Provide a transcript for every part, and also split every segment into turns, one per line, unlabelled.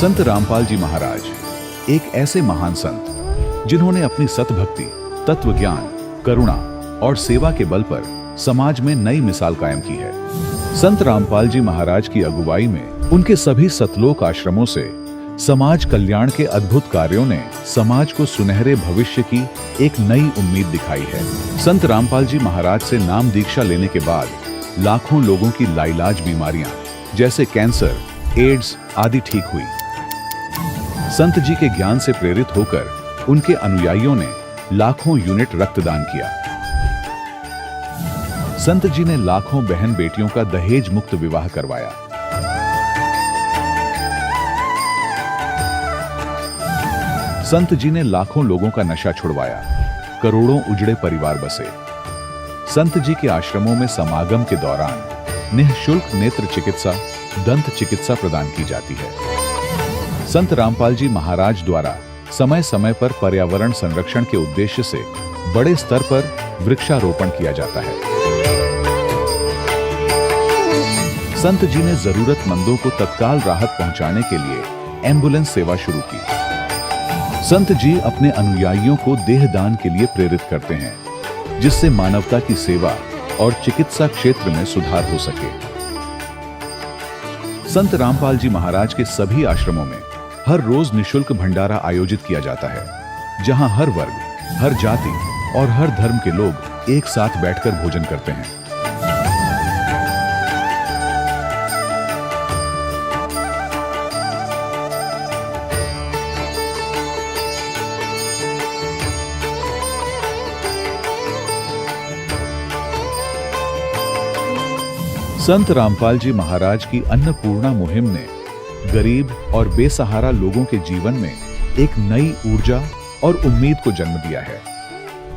संत रामपाल जी महाराज एक ऐसे महान संत जिन्होंने अपनी सतभक्ति, तत्व ज्ञान, करुणा और सेवा के बल पर समाज में नई मिसाल कायम की है। संत रामपाल जी महाराज की अगुवाई में उनके सभी सतलोक आश्रमों से समाज कल्याण के अद्भुत कार्यों ने समाज को सुनहरे भविष्य की एक नई उम्मीद दिखाई है। संत रामपाल जी महाराज से नाम दीक्षा लेने के बाद लाखों लोगों की लाइलाज बीमारियां जैसे कैंसर, एड्स आदि ठीक हुई। संत जी के ज्ञान से प्रेरित होकर उनके अनुयायियों ने लाखों यूनिट रक्तदान किया। संत जी ने लाखों बहन बेटियों का दहेज मुक्त विवाह करवाया। संत जी ने लाखों लोगों का नशा छुड़वाया, करोड़ों उजड़े परिवार बसे। संत जी के आश्रमों में समागम के दौरान निःशुल्क नेत्र चिकित्सा, दंत चिकित्सा प्रदान की जाती है। संत रामपाल जी महाराज द्वारा समय समय पर पर्यावरण संरक्षण के उद्देश्य से बड़े स्तर पर वृक्षारोपण किया जाता है। संत जी ने जरूरतमंदों को तत्काल राहत पहुंचाने के लिए एम्बुलेंस सेवा शुरू की। संत जी अपने अनुयायियों को देहदान के लिए प्रेरित करते हैं, जिससे मानवता की सेवा और चिकित्सा क्षेत्र में सुधार हो सके। संत रामपाल जी महाराज के सभी आश्रमों में हर रोज निःशुल्क भंडारा आयोजित किया जाता है, जहां हर वर्ग, हर जाति और हर धर्म के लोग एक साथ बैठकर भोजन करते हैं। संत रामपाल जी महाराज की अन्नपूर्णा मुहिम ने गरीब और बेसहारा लोगों के जीवन में एक नई ऊर्जा और उम्मीद को जन्म दिया है।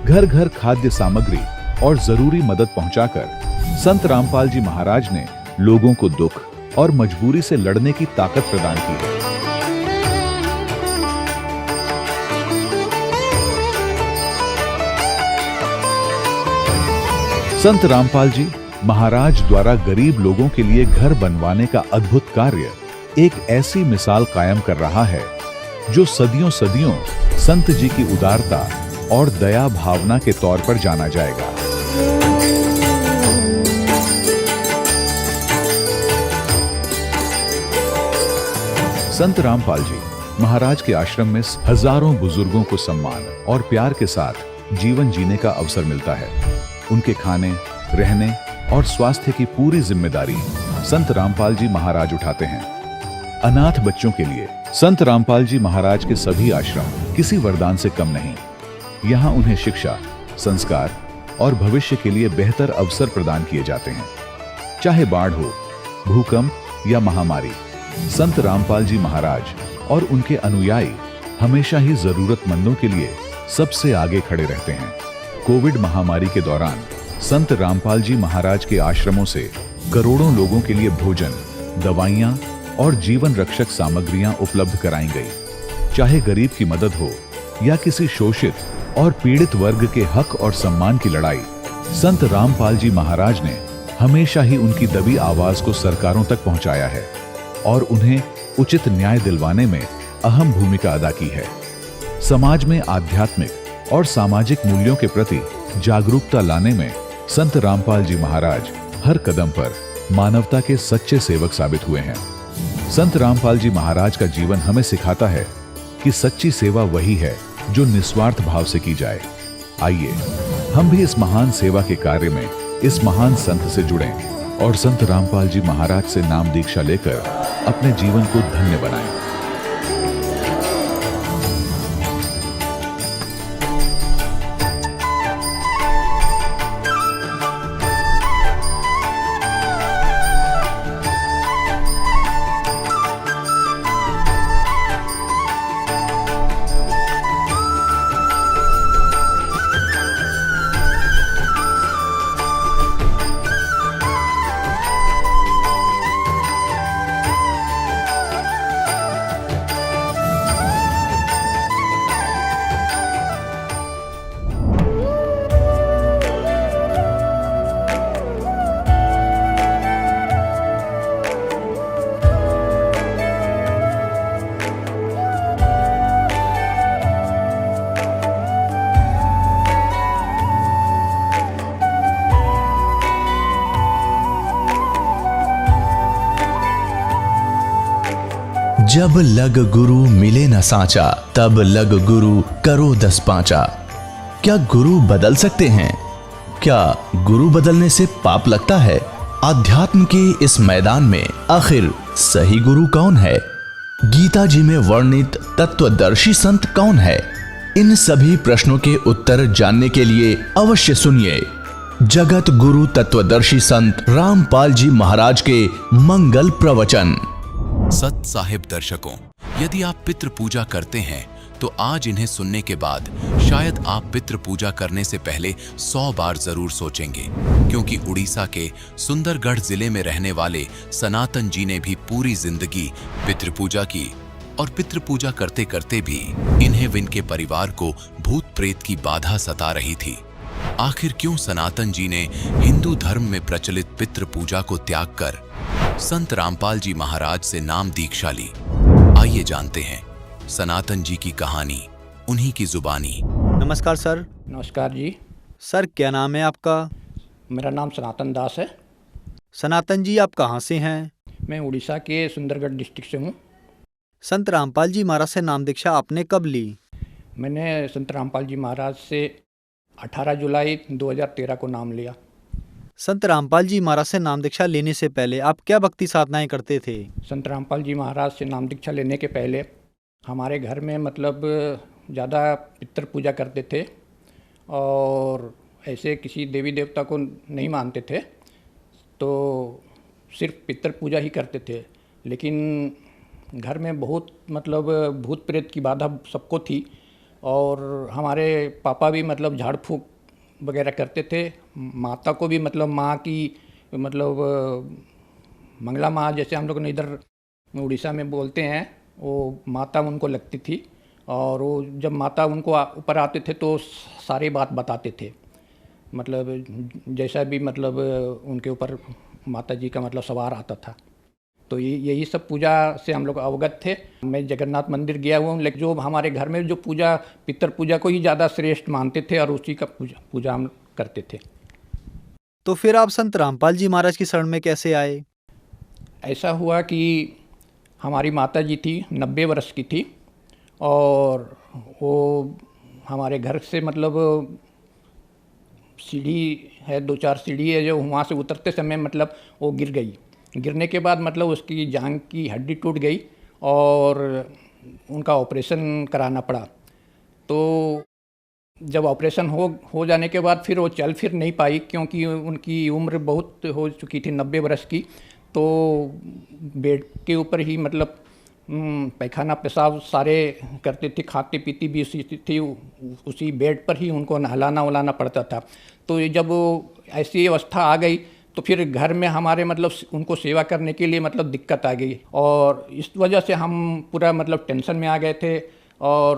घर घर खाद्य सामग्री और जरूरी मदद पहुंचाकर संत रामपाल जी महाराज ने लोगों को दुख और मजबूरी से लड़ने की ताकत प्रदान की है। संत रामपाल जी महाराज द्वारा गरीब लोगों के लिए घर बनवाने का अद्भुत कार्य एक ऐसी मिसाल कायम कर रहा है जो सदियों सदियों संत जी की उदारता और दया भावना के तौर पर जाना जाएगा। संत रामपाल जी महाराज के आश्रम में हजारों बुजुर्गों को सम्मान और प्यार के साथ जीवन जीने का अवसर मिलता है। उनके खाने, रहने और स्वास्थ्य की पूरी जिम्मेदारी संत रामपाल जी महाराज उठाते हैं। अनाथ बच्चों के लिए संत रामपाल जी महाराज के सभी आश्रम किसी वरदान से कम नहीं। यहाँ उन्हें शिक्षा, संस्कार और भविष्य के लिए बेहतर अवसर प्रदान किए जाते हैं। चाहे बाढ़ हो, भूकंप या महामारी, संत रामपाल जी महाराज और उनके अनुयायी हमेशा ही जरूरतमंदों के लिए सबसे आगे खड़े रहते हैं। कोविड महामारी के दौरान संत रामपाल जी महाराज के आश्रमों से करोड़ों लोगों के लिए भोजन, दवाइयां और जीवन रक्षक सामग्रियां उपलब्ध कराई गई। चाहे गरीब की मदद हो या किसी शोषित और पीड़ित वर्ग के हक और सम्मान की लड़ाई, संत रामपाल जी महाराज ने हमेशा ही उनकी दबी आवाज को सरकारों तक पहुंचाया है और उन्हें उचित न्याय दिलवाने में अहम भूमिका अदा की है। समाज में आध्यात्मिक और सामाजिक मूल्यों के प्रति जागरूकता लाने में संत रामपाल जी महाराज हर कदम पर मानवता के सच्चे सेवक साबित हुए हैं। संत रामपाल जी महाराज का जीवन हमें सिखाता है कि सच्ची सेवा वही है जो निस्वार्थ भाव से की जाए। आइए हम भी इस महान सेवा के कार्य में इस महान संत से जुड़ें और संत रामपाल जी महाराज से नाम दीक्षा लेकर अपने जीवन को धन्य बनाएं।
जब लग गुरु मिले न साचा, तब लग गुरु करो 10 पांचा। क्या गुरु बदल सकते हैं? क्या गुरु बदलने से पाप लगता है? आध्यात्म के इस मैदान में आखिर सही गुरु कौन है? गीता जी में वर्णित तत्वदर्शी संत कौन है? इन सभी प्रश्नों के उत्तर जानने के लिए अवश्य सुनिए जगत गुरु तत्वदर्शी संत रामपाल जी महाराज के मंगल प्रवचन।
सत साहिब दर्शकों, यदि आप पितृ पूजा करते हैं तो आज इन्हें सुनने के बाद शायद आप पितृ पूजा करने से पहले 100 बार जरूर सोचेंगे, क्योंकि उड़ीसा के सुंदरगढ़ जिले में रहने वाले सनातन जी ने भी पूरी जिंदगी पितृ पूजा की और पितृ पूजा करते करते भी इन्हें व इनके परिवार को भूत प्रेत की बाधा सता रही थी। आखिर क्यों सनातन जी ने हिंदू धर्म में प्रचलित पितृ पूजा को त्याग कर संत रामपाल जी महाराज से नाम दीक्षा ली? आइए जानते हैं सनातन जी की कहानी, उन्हीं की जुबानी।
नमस्कार सर।
नमस्कार जी।
सर क्या नाम है आपका?
मेरा नाम सनातन दास है।
सनातन जी आप कहाँ से हैं?
मैं उड़ीसा के सुंदरगढ़ डिस्ट्रिक्ट से हूँ।
संत रामपाल जी महाराज से नाम दीक्षा आपने कब ली?
मैंने संत रामपाल जी महाराज से 18 जुलाई 2013 को नाम लिया।
संत रामपाल जी महाराज से नाम दीक्षा लेने से पहले आप क्या भक्ति साधनाएं करते थे?
संत रामपाल जी महाराज से नाम दीक्षा लेने के पहले हमारे घर में मतलब ज़्यादा पितृ पूजा करते थे और ऐसे किसी देवी देवता को नहीं मानते थे, तो सिर्फ पितृ पूजा ही करते थे। लेकिन घर में बहुत मतलब भूत प्रेत की बाधा सबको थी और हमारे पापा भी मतलब झाड़ फूँक वगैरह करते थे। माता को भी मतलब माँ की मतलब मंगला माँ जैसे हम लोग ने इधर उड़ीसा में बोलते हैं, वो माता उनको लगती थी और वो जब माता उनको ऊपर आते थे तो सारी बात बताते थे, मतलब जैसा भी मतलब उनके ऊपर माता जी का मतलब सवार आता था। तो यही सब पूजा से हम लोग अवगत थे। मैं जगन्नाथ मंदिर गया हुआ हूँ, लेकिन जो हमारे घर में जो पूजा पितृ पूजा को ही ज़्यादा श्रेष्ठ मानते थे और उसी का पूजा हम करते थे।
तो फिर आप संत रामपाल जी महाराज की शरण में कैसे आए?
ऐसा हुआ कि हमारी माता जी थी, 90 वर्ष की थी और वो हमारे घर से मतलब सीढ़ी है, 2-4 सीढ़ी है, जो वहाँ से उतरते समय मतलब वो गिर गई। गिरने के बाद मतलब उसकी जांघ की हड्डी टूट गई और उनका ऑपरेशन कराना पड़ा। तो जब ऑपरेशन हो जाने के बाद फिर वो चल फिर नहीं पाई, क्योंकि उनकी उम्र बहुत हो चुकी थी, 90 वर्ष की। तो बेड के ऊपर ही मतलब पैखाना पेशाब सारे करते थे, खाते पीती भी उसी बेड पर ही उनको नहलाना वलाना पड़ता था। तो जब ऐसी अवस्था आ गई तो फिर घर में हमारे मतलब उनको सेवा करने के लिए मतलब दिक्कत आ गई और इस वजह से हम पूरा मतलब टेंशन में आ गए थे और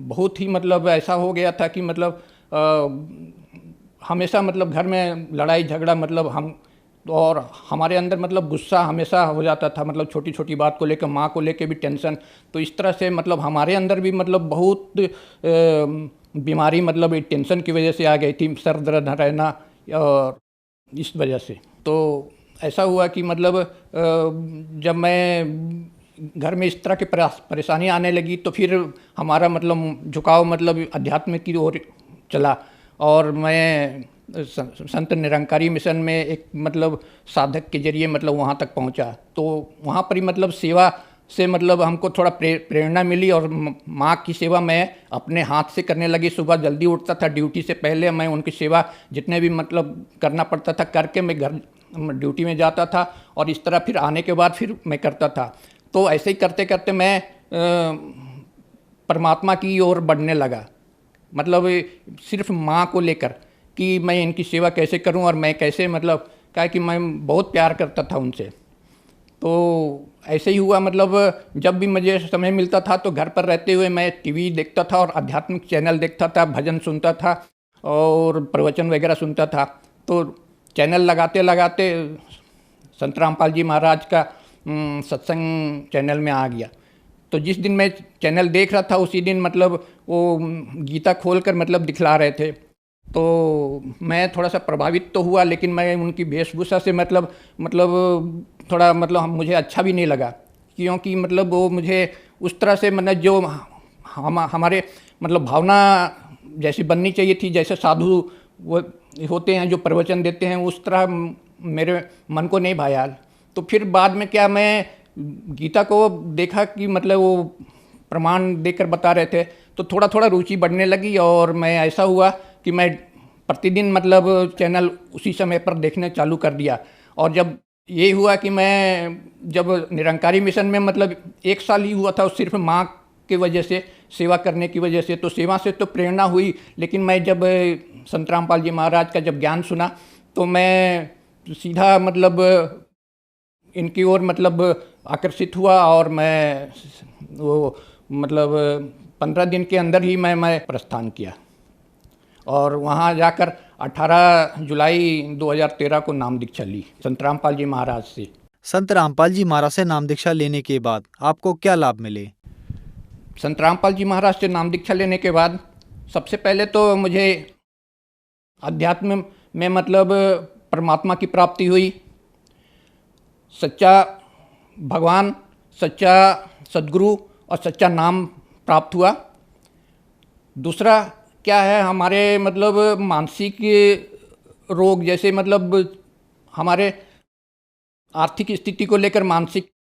बहुत ही मतलब ऐसा हो गया था कि मतलब हमेशा मतलब घर में लड़ाई झगड़ा मतलब हम और हमारे अंदर मतलब गुस्सा हमेशा हो जाता था, मतलब छोटी छोटी बात को लेकर, माँ को लेकर भी टेंशन। तो इस तरह से मतलब हमारे अंदर भी मतलब बहुत बीमारी मतलब टेंशन की वजह से आ गई थी, सर दर्द रहना और इस वजह से। तो ऐसा हुआ कि मतलब जब मैं घर में इस तरह की परेशानी आने लगी तो फिर हमारा मतलब झुकाव मतलब अध्यात्म की ओर चला और मैं संत निरंकारी मिशन में एक मतलब साधक के जरिए मतलब वहाँ तक पहुँचा। तो वहाँ पर ही मतलब सेवा से मतलब हमको थोड़ा प्रेरणा मिली और माँ की सेवा मैं अपने हाथ से करने लगी। सुबह जल्दी उठता था, ड्यूटी से पहले मैं उनकी सेवा जितने भी मतलब करना पड़ता था करके मैं घर ड्यूटी में जाता था और इस तरह फिर आने के बाद फिर मैं करता था। तो ऐसे ही करते करते मैं परमात्मा की ओर बढ़ने लगा, मतलब सिर्फ माँ को लेकर कि मैं इनकी सेवा कैसे करूं और मैं कैसे मतलब क्या कि मैं बहुत प्यार करता था उनसे। तो ऐसे ही हुआ, मतलब जब भी मुझे समय मिलता था तो घर पर रहते हुए मैं टीवी देखता था और आध्यात्मिक चैनल देखता था, भजन सुनता था और प्रवचन वगैरह सुनता था। तो चैनल लगाते लगाते संत रामपाल जी महाराज का सत्संग चैनल में आ गया। तो जिस दिन मैं चैनल देख रहा था उसी दिन मतलब वो गीता खोलकर मतलब दिखला रहे थे। तो मैं थोड़ा सा प्रभावित तो हुआ, लेकिन मैं उनकी वेशभूषा से मतलब थोड़ा मतलब मुझे अच्छा भी नहीं लगा क्योंकि मतलब वो मुझे उस तरह से मतलब जो हमारे मतलब भावना जैसी बननी चाहिए थी, जैसे साधु वो होते हैं जो प्रवचन देते हैं, उस तरह मेरे मन को नहीं भाया। तो फिर बाद में क्या, मैं गीता को देखा कि मतलब वो प्रमाण देकर बता रहे थे, तो थोड़ा थोड़ा रुचि बढ़ने लगी और मैं ऐसा हुआ कि मैं प्रतिदिन मतलब चैनल उसी समय पर देखने चालू कर दिया। और जब ये हुआ कि मैं जब निरंकारी मिशन में मतलब 1 साल ही हुआ था, सिर्फ माँ की वजह से, सेवा करने की वजह से, तो सेवा से तो प्रेरणा हुई, लेकिन मैं जब संत रामपाल जी महाराज का जब ज्ञान सुना तो मैं सीधा मतलब इनकी ओर मतलब आकर्षित हुआ और मैं वो मतलब 15 दिन के अंदर ही मैं प्रस्थान किया और वहाँ जाकर 18 जुलाई 2013 को नाम दीक्षा ली संत रामपाल जी महाराज से।
संत रामपाल जी महाराज से नाम दीक्षा लेने के बाद आपको क्या लाभ मिले?
संत रामपाल जी महाराज से नाम दीक्षा लेने के बाद सबसे पहले तो मुझे अध्यात्म में मतलब परमात्मा की प्राप्ति हुई, सच्चा भगवान, सच्चा सद्गुरु और सच्चा नाम प्राप्त हुआ। दूसरा क्या है, हमारे मतलब मानसिक रोग, जैसे मतलब हमारे आर्थिक स्थिति को लेकर मानसिक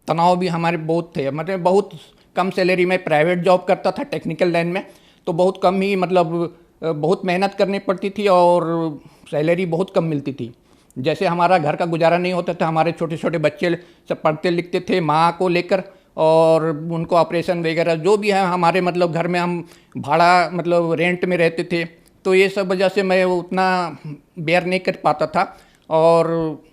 तनाव भी हमारे बहुत थे। मतलब बहुत कम सैलरी में प्राइवेट जॉब करता था टेक्निकल लाइन में, तो बहुत कम ही मतलब बहुत मेहनत करनी पड़ती थी और सैलरी बहुत कम मिलती थी। जैसे हमारा घर का गुजारा नहीं होता था, हमारे छोटे छोटे बच्चे सब पढ़ते लिखते थे माँ को लेकर, और उनको ऑपरेशन वगैरह जो भी है हमारे मतलब घर में, हम भाड़ा मतलब रेंट में रहते थे, तो ये सब वजह से मैं उतना बेयर नहीं कर पाता था। और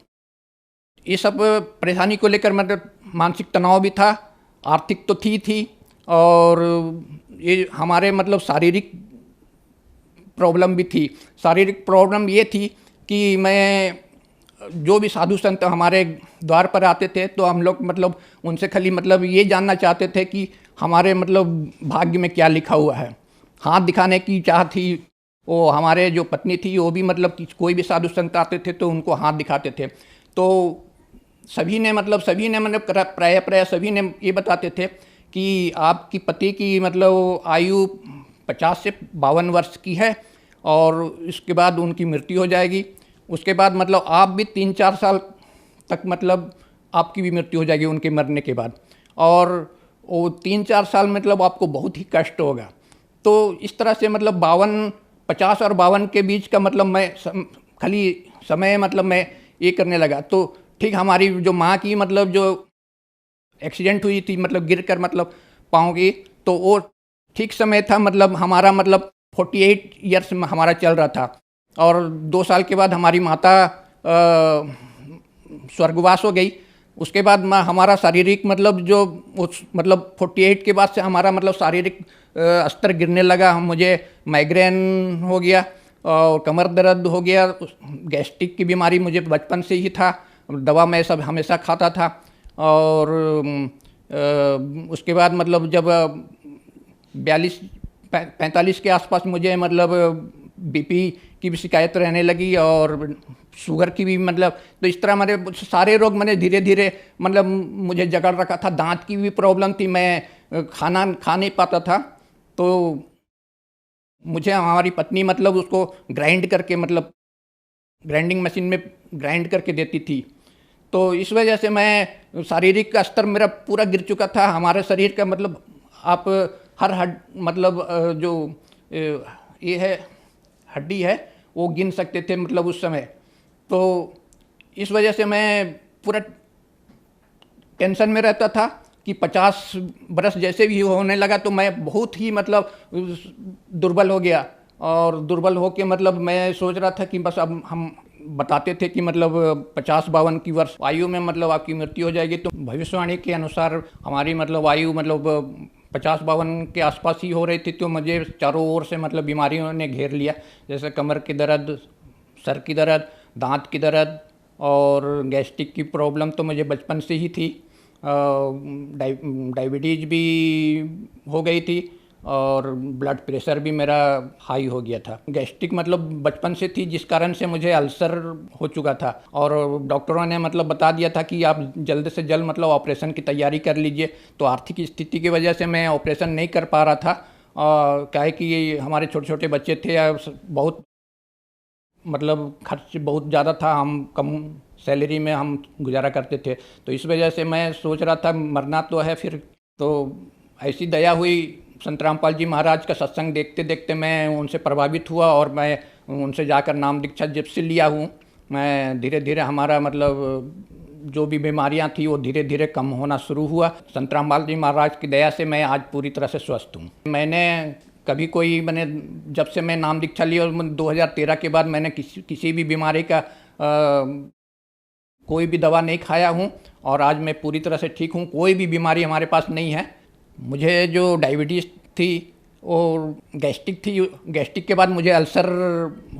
ये सब परेशानी को लेकर मतलब मानसिक तनाव भी था, आर्थिक तो थी और ये हमारे मतलब शारीरिक प्रॉब्लम भी थी। शारीरिक प्रॉब्लम ये थी कि मैं जो भी साधु संत हमारे द्वार पर आते थे तो हम लोग मतलब उनसे खाली मतलब ये जानना चाहते थे कि हमारे मतलब भाग्य में क्या लिखा हुआ है। हाथ दिखाने की चाह थी। वो हमारे जो पत्नी थी वो भी मतलब कोई भी साधु संत आते थे तो उनको हाथ दिखाते थे। तो सभी ने मतलब प्राय सभी ने ये बताते थे कि आपकी पति की मतलब आयु 50 से 52 वर्ष की है और इसके बाद उनकी मृत्यु हो जाएगी। उसके बाद मतलब आप भी 3-4 साल तक मतलब आपकी भी मृत्यु हो जाएगी उनके मरने के बाद, और वो 3-4 साल मतलब आपको बहुत ही कष्ट होगा। तो इस तरह से मतलब 50 और 52 के बीच का मतलब मैं खाली समय मतलब मैं ये करने लगा। तो ठीक हमारी जो माँ की मतलब जो एक्सीडेंट हुई थी मतलब गिर कर मतलब पाँव की, तो वो ठीक समय था मतलब हमारा मतलब 48 ईयर्स में हमारा चल रहा था, और 2 साल के बाद हमारी माता स्वर्गवास हो गई। उसके बाद हमारा शारीरिक मतलब जो मतलब 48 के बाद से हमारा मतलब शारीरिक स्तर गिरने लगा। मुझे माइग्रेन हो गया और कमर दर्द हो गया, गैस्ट्रिक की बीमारी मुझे बचपन से ही था, दवा मैं सब हमेशा खाता था। और उसके बाद मतलब जब 42-45 के आसपास मुझे मतलब बीपी की भी शिकायत रहने लगी और शुगर की भी मतलब, तो इस तरह मेरे सारे रोग मैंने धीरे धीरे मतलब मुझे जकड़ रखा था। दांत की भी प्रॉब्लम थी, मैं खाना खा नहीं पाता था। तो मुझे हमारी पत्नी मतलब उसको ग्राइंड करके मतलब ग्राइंडिंग मशीन में ग्राइंड करके देती थी। तो इस वजह से मैं शारीरिक का स्तर मेरा पूरा गिर चुका था। हमारे शरीर का मतलब आप हर मतलब जो ये है हड्डी है वो गिन सकते थे मतलब उस समय। तो इस वजह से मैं पूरा टेंशन में रहता था कि 50 बरस जैसे भी होने लगा तो मैं बहुत ही मतलब दुर्बल हो गया। और दुर्बल हो के मतलब मैं सोच रहा था कि बस अब हम बताते थे कि मतलब 50-52 की वर्ष आयु में मतलब आपकी मृत्यु हो जाएगी। तो भविष्यवाणी के अनुसार हमारी मतलब आयु मतलब 50-52 के आसपास ही हो रही थी। तो मुझे चारों ओर से मतलब बीमारियों ने घेर लिया, जैसे कमर की दर्द, सर की दर्द, दांत की दर्द और गैस्ट्रिक की प्रॉब्लम तो मुझे बचपन से ही थी। डायबिटीज़ भी हो गई थी और ब्लड प्रेशर भी मेरा हाई हो गया था। गैस्ट्रिक मतलब बचपन से थी, जिस कारण से मुझे अल्सर हो चुका था और डॉक्टरों ने मतलब बता दिया था कि आप जल्द से जल्द मतलब ऑपरेशन की तैयारी कर लीजिए। तो आर्थिक स्थिति की वजह से मैं ऑपरेशन नहीं कर पा रहा था। क्या है कि हमारे छोटे छोटे बच्चे थे, बहुत मतलब खर्च बहुत ज़्यादा था, हम कम सैलरी में हम गुजारा करते थे। तो इस वजह से मैं सोच रहा था मरना तो है फिर। तो ऐसी दया हुई, संत रामपाल जी महाराज का सत्संग देखते देखते मैं उनसे प्रभावित हुआ और मैं उनसे जाकर नाम दीक्षा जब से लिया हूँ, मैं धीरे धीरे हमारा मतलब जो भी बीमारियाँ थी वो धीरे धीरे कम होना शुरू हुआ। संत रामपाल जी महाराज की दया से मैं आज पूरी तरह से स्वस्थ हूँ। मैंने जब से मैं नाम दीक्षा ली और 2013 के बाद मैंने किसी भी बीमारी का कोई भी दवा नहीं खाया हूँ और आज मैं पूरी तरह से ठीक हूँ। कोई भी बीमारी हमारे पास नहीं है। मुझे जो डायबिटीज़ थी और गैस्ट्रिक थी, गैस्ट्रिक के बाद मुझे अल्सर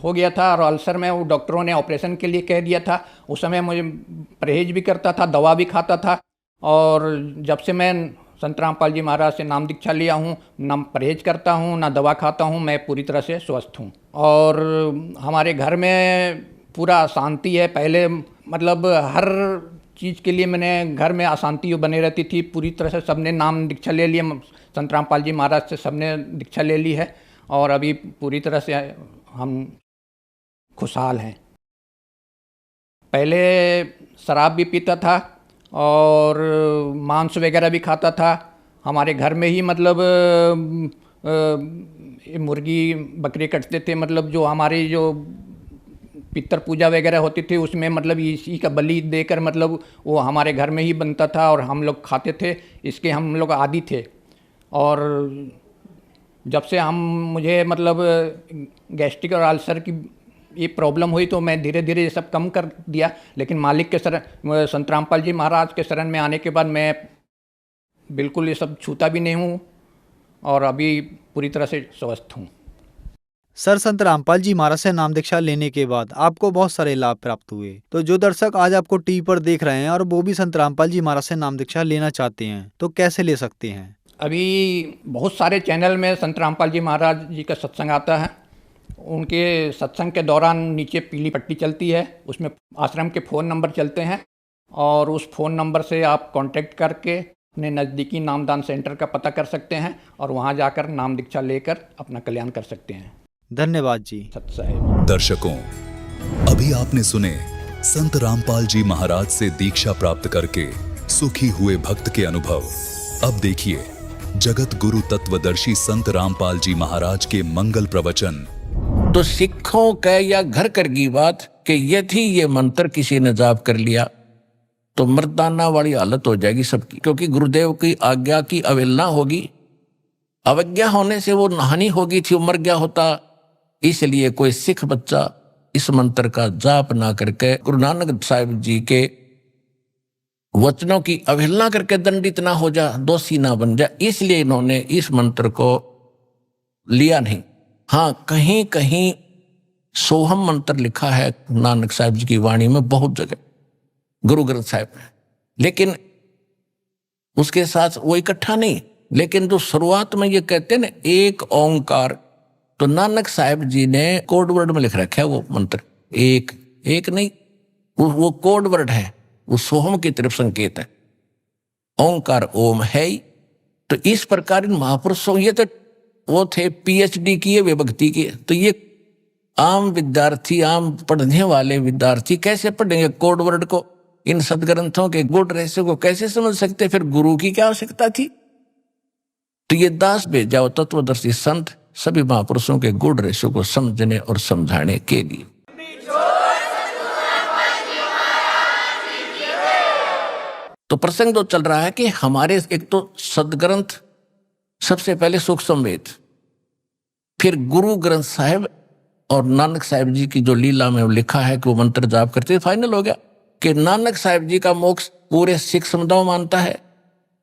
हो गया था और अल्सर में वो डॉक्टरों ने ऑपरेशन के लिए कह दिया था। उस समय मुझे परहेज भी करता था, दवा भी खाता था और जब से मैं संत रामपाल जी महाराज से नाम दीक्षा लिया हूँ, ना परहेज करता हूँ ना दवा खाता हूँ, मैं पूरी तरह से स्वस्थ हूँ। और हमारे घर में पूरा शांति है। पहले मतलब हर चीज़ के लिए मैंने घर में अशांति बनी रहती थी। पूरी तरह से सबने नाम दीक्षा ले लिया, संत रामपाल जी महाराज से सबने दीक्षा ले ली है और अभी पूरी तरह से हम खुशहाल हैं। पहले शराब भी पीता था और मांस वगैरह भी खाता था। हमारे घर में ही मतलब मुर्गी बकरी कटते थे, मतलब जो हमारी जो पितर पूजा वगैरह होती थी उसमें मतलब इसी का बलि देकर मतलब वो हमारे घर में ही बनता था और हम लोग खाते थे। इसके हम लोग आदी थे और जब से मुझे मतलब गैस्ट्रिक और अल्सर की ये प्रॉब्लम हुई तो मैं धीरे धीरे ये सब कम कर दिया। लेकिन मालिक के शरण, संत रामपाल जी महाराज के शरण में आने के बाद मैं बिल्कुल ये सब छूता भी नहीं हूँ और अभी पूरी तरह से स्वस्थ हूँ।
सर, संत रामपाल जी महाराज से नाम दीक्षा लेने के बाद आपको बहुत सारे लाभ प्राप्त हुए। तो जो दर्शक आज आपको टीवी पर देख रहे हैं और वो भी संत रामपाल जी महाराज से नाम दीक्षा लेना चाहते हैं तो कैसे ले सकते हैं?
अभी बहुत सारे चैनल में संत रामपाल जी महाराज जी का सत्संग आता है। उनके सत्संग के दौरान नीचे पीली पट्टी चलती है, उसमें आश्रम के फ़ोन नंबर चलते हैं और उस फ़ोन नंबर से आप कांटेक्ट करके अपने नज़दीकी नामदान सेंटर का पता कर सकते हैं और वहां जाकर नाम दीक्षा लेकर अपना कल्याण कर सकते हैं।
धन्यवाद जी।
सत साहिब।
दर्शकों, अभी आपने सुने संत रामपाल जी महाराज से दीक्षा प्राप्त करके सुखी हुए भक्त के अनुभव। अब देखिए जगत गुरु तत्वदर्शी संत रामपाल जी महाराज के मंगल प्रवचन।
तो सिखों का या घर कर की बात कि यदि ये मंत्र किसी ने जाप कर लिया तो मर्दाना वाली हालत हो जाएगी सबकी, क्योंकि गुरुदेव की आज्ञा की अवहेलना होगी। अवज्ञा होने से वो हानि होगी थी, वो मर गया होता। इसलिए कोई सिख बच्चा इस मंत्र का जाप ना करके गुरु नानक साहिब जी के वचनों की अवहेलना करके दंडित ना हो जा, दोषी ना बन जा, इसलिए इन्होंने इस मंत्र को लिया नहीं। हाँ, कहीं कहीं सोहम मंत्र लिखा है नानक साहिब जी की वाणी में बहुत जगह, गुरु ग्रंथ साहिब में, लेकिन उसके साथ वो इकट्ठा नहीं। लेकिन जो शुरुआत में ये कहते हैं ना एक ओंकार, तो नानक साहिब जी ने कोड वर्ड में लिख रखा है वो मंत्र। एक नहीं, वो कोड वर्ड है, वो सोहम की तरफ संकेत है। ओंकार ओम है ही। तो इस प्रकार इन महापुरुषों, ये तो वो थे पीएचडी किए वे भक्ति के, तो ये आम विद्यार्थी, आम पढ़ने वाले विद्यार्थी कैसे पढ़ेंगे कोड वर्ड को? इन सदग्रंथों के गुण रहस्य को कैसे समझ सकते? फिर गुरु की क्या आवश्यकता थी? तो ये दास भेजाओ तत्वदर्शी संत सभी महापुरुषों के गुण रहस्य को समझने और समझाने के लिए। तो प्रसंग तो चल रहा है कि हमारे एक तो सदग्रंथ सबसे पहले सुख संवेद, फिर गुरु ग्रंथ साहिब और नानक साहिब जी की जो लीला में लिखा है कि वो मंत्र जाप करते, फाइनल हो गया कि नानक साहिब जी का मोक्ष पूरे सिख समुदाय मानता है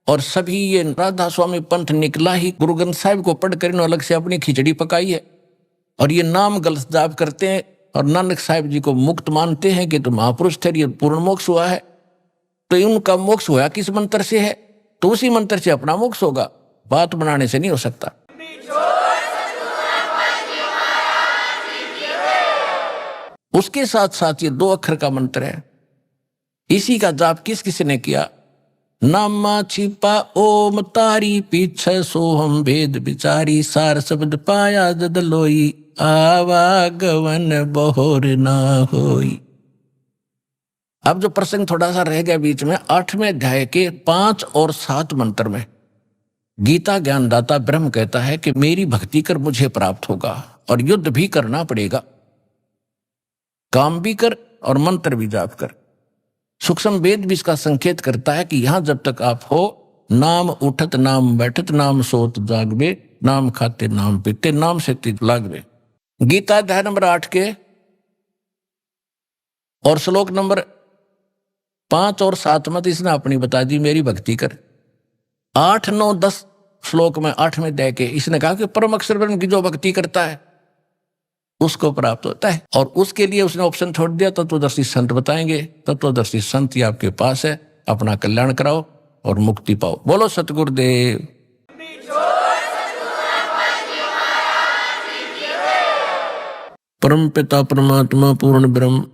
और सभी ये राधा स्वामी पंथ निकला ही गुरु ग्रंथ साहिब को पढ़कर इन्होंने अलग से अपनी खिचड़ी पकाई है और ये नाम गलत जाप करते हैं और नानक साहिब जी को मुक्त मानते हैं कि तो महापुरुष थे, ये पूर्ण मोक्ष हुआ है। तो उनका मोक्ष हुआ किस मंत्र से है? तो उसी मंत्र से अपना मोक्ष होगा, बात बनाने से नहीं हो सकता। उसके साथ साथ ये 2 अक्षर का मंत्र है। इसी का जाप किस किस ने किया? नामा छिपा ओम तारी पीछे सोहम भेद बिचारी सार शब्द पाया जदलोई आवागवन बहोर ना होई। अब जो प्रसंग थोड़ा सा रह गया बीच में, 8वें अध्याय के 5 और 7 मंत्र में गीता ज्ञानदाता ब्रह्म कहता है कि मेरी भक्ति कर मुझे प्राप्त होगा और युद्ध भी करना पड़ेगा, काम भी कर और मंत्र भी जाप कर। सूक्ष्म वेद भी इसका संकेत करता है कि यहां जब तक आप हो, नाम उठत नाम बैठत नाम सोत जागवे नाम खाते नाम पीते नाम से तिज लागवे। गीता अध्याय नंबर 8 के और श्लोक नंबर 5 और 7 में इसने अपनी बता दी मेरी भक्ति कर। 8, 9, 10 श्लोक में 8वें अध्याय के इसने कहा कि परम अक्षर ब्रह्म की जो भक्ति करता है उसको प्राप्त होता है, और उसके लिए उसने ऑप्शन छोड़ दिया तत्वदर्शी संत बताएंगे। तत्वदर्शी संत ही आपके पास है, अपना कल्याण कराओ और मुक्ति पाओ। बोलो सतगुरुदेव। परम पिता परमात्मा पूर्ण ब्रह्म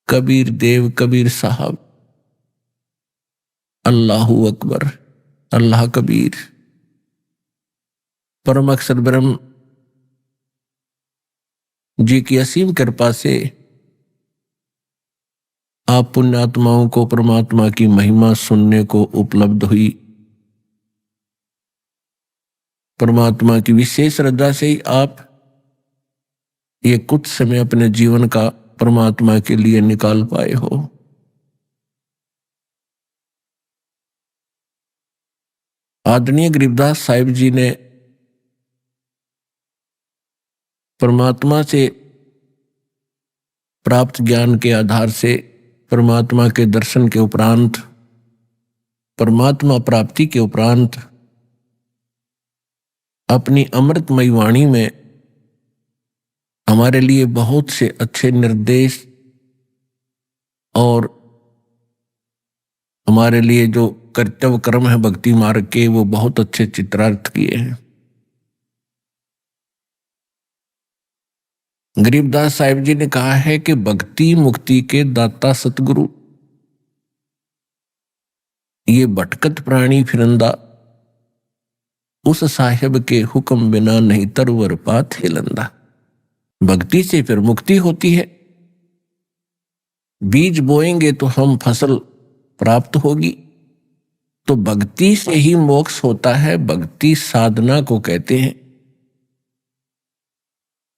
कबीर देव कबीर साहब, अल्लाहू अकबर, अल्लाह कबीर, परम अक्षर ब्रह्म जी की असीम कृपा से आप पुण्यात्माओं को परमात्मा की महिमा सुनने को उपलब्ध हुई। परमात्मा की विशेष श्रद्धा से ही आप ये कुछ समय अपने जीवन का परमात्मा के लिए निकाल पाए हो। आदरणीय गरीबदास साहिब जी ने परमात्मा से प्राप्त ज्ञान के आधार से परमात्मा के दर्शन के उपरांत, परमात्मा प्राप्ति के उपरांत अपनी अमृतमयी वाणी में हमारे लिए बहुत से अच्छे निर्देश और हमारे लिए जो कर्तव्य कर्म है भक्ति मार्ग के, वो बहुत अच्छे चित्रार्थ किए हैं। गरीबदास साहिब जी ने कहा है कि भक्ति मुक्ति के दाता सतगुरु, ये भटकत प्राणी फिरंदा, उस साहिब के हुक्म बिना नहीं तरवर पात हिलंदा। भक्ति से फिर मुक्ति होती है। बीज बोएंगे तो हम फसल प्राप्त होगी, तो भक्ति से ही मोक्ष होता है। भक्ति साधना को कहते हैं।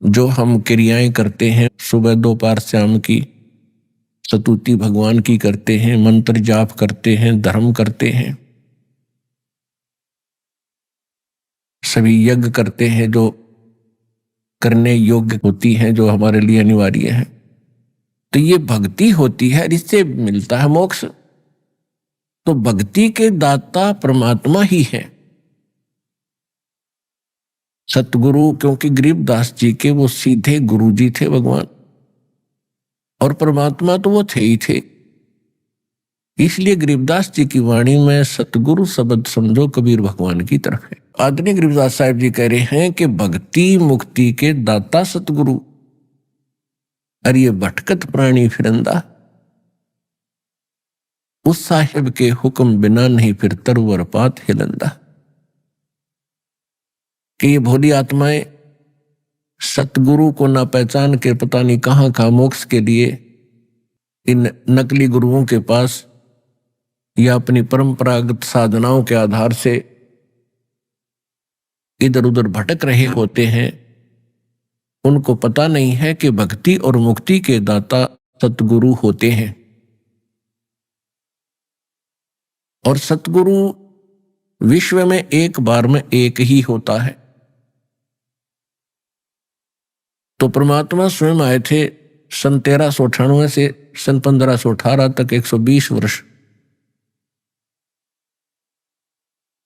जो हम क्रियाएं करते हैं, सुबह दोपहर शाम की स्तुति भगवान की करते हैं, मंत्र जाप करते हैं, धर्म करते हैं, सभी यज्ञ करते हैं जो करने योग्य होती हैं, जो हमारे लिए अनिवार्य है, तो ये भक्ति होती है, इससे मिलता है मोक्ष। तो भक्ति के दाता परमात्मा ही है, सतगुरु। क्योंकि गरीबदास जी के वो सीधे गुरु जी थे भगवान, और परमात्मा तो वो थे ही थे। इसलिए गरीबदास जी की वाणी में सतगुरु शब्द समझो कबीर भगवान की तरफ है। आदरणीय गरीबदास साहिब जी कह रहे हैं कि भक्ति मुक्ति के दाता सतगुरु, और ये भटकत प्राणी फिरंदा, उस साहिब के हुक्म बिना नहीं फिर तरवर पात हिलंदा। कि ये भोली आत्माएं सतगुरु को ना पहचान के पता नहीं कहां कहां मोक्ष के लिए इन नकली गुरुओं के पास या अपनी परंपरागत साधनाओं के आधार से इधर उधर भटक रहे होते हैं। उनको पता नहीं है कि भक्ति और मुक्ति के दाता सतगुरु होते हैं, और सतगुरु विश्व में एक बार में एक ही होता है। तो परमात्मा स्वयं आए थे सन 1398 से सन 1518 तक 120 वर्ष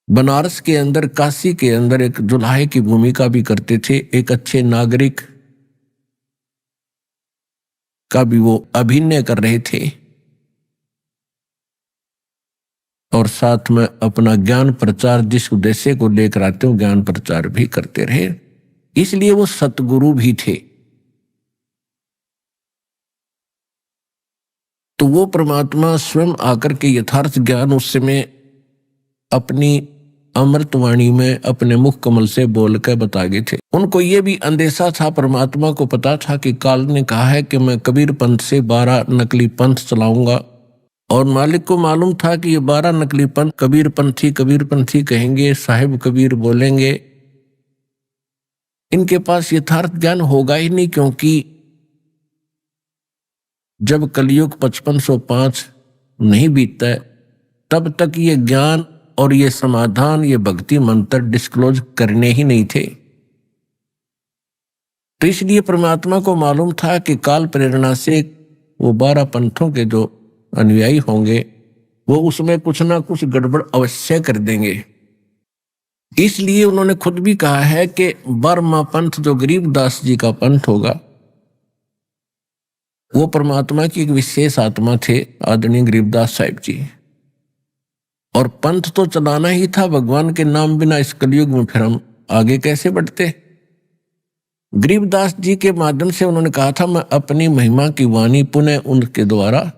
बनारस के अंदर, काशी के अंदर एक जुलाहे की भूमिका भी करते थे। एक अच्छे नागरिक का भी वो अभिनय कर रहे थे, और साथ में अपना ज्ञान प्रचार, जिस उद्देश्य को लेकर आते हो, ज्ञान प्रचार भी करते रहे। इसलिए वो सतगुरु भी थे। तो वो परमात्मा स्वयं आकर के यथार्थ ज्ञान उस समय अपनी अमृतवाणी में अपने मुख कमल से बोल कर बता गए थे। उनको ये भी अंदेशा था, परमात्मा को पता था कि काल ने कहा है कि मैं कबीर पंथ से 12 नकली पंथ चलाऊंगा, और मालिक को मालूम था कि ये 12 नकली पंथ कबीर पंथी कहेंगे, साहिब कबीर बोलेंगे, इनके पास यथार्थ ज्ञान होगा ही नहीं, क्योंकि जब कलयुग 5505 नहीं बीतता है तब तक ये ज्ञान और ये समाधान, ये भक्ति मंत्र डिस्क्लोज करने ही नहीं थे। तो इसलिए परमात्मा को मालूम था कि काल प्रेरणा से वो 12 पंथों के जो अनुयायी होंगे वो उसमें कुछ ना कुछ गड़बड़ अवश्य कर देंगे। इसलिए उन्होंने खुद भी कहा है कि 12वां पंथ जो गरीबदास जी का पंथ होगा, वो परमात्मा की एक विशेष आत्मा थे, आदरणीय गरीबदास साहिब जी। और पंथ तो चलाना ही था भगवान के नाम बिना इस कलयुग में, फिर हम आगे कैसे बढ़ते। गरीबदास जी के माध्यम से उन्होंने कहा था, मैं अपनी महिमा की वाणी पुनः उनके द्वारा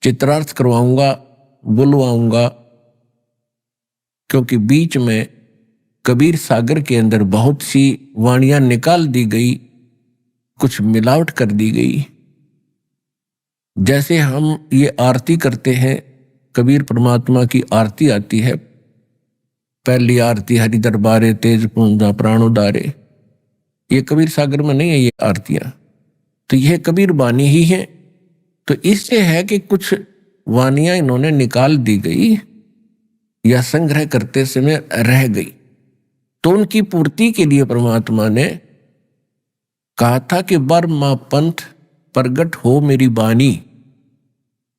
चित्रार्थ करवाऊंगा, बुलवाऊंगा, क्योंकि बीच में कबीर सागर के अंदर बहुत सी वाणियां निकाल दी गई, कुछ मिलावट कर दी गई। जैसे हम ये आरती करते हैं, कबीर परमात्मा की आरती आती है, पहली आरती हरि दरबारे तेज पूंजा प्राणोदारे, ये कबीर सागर में नहीं है ये आरतियां, तो यह कबीर वाणी ही है। तो इससे है कि कुछ वाणियां इन्होंने निकाल दी गई या संग्रह करते समय रह गई, तो उनकी पूर्ति के लिए परमात्मा ने कहा था कि 12वां पंथ प्रगट हो मेरी वाणी,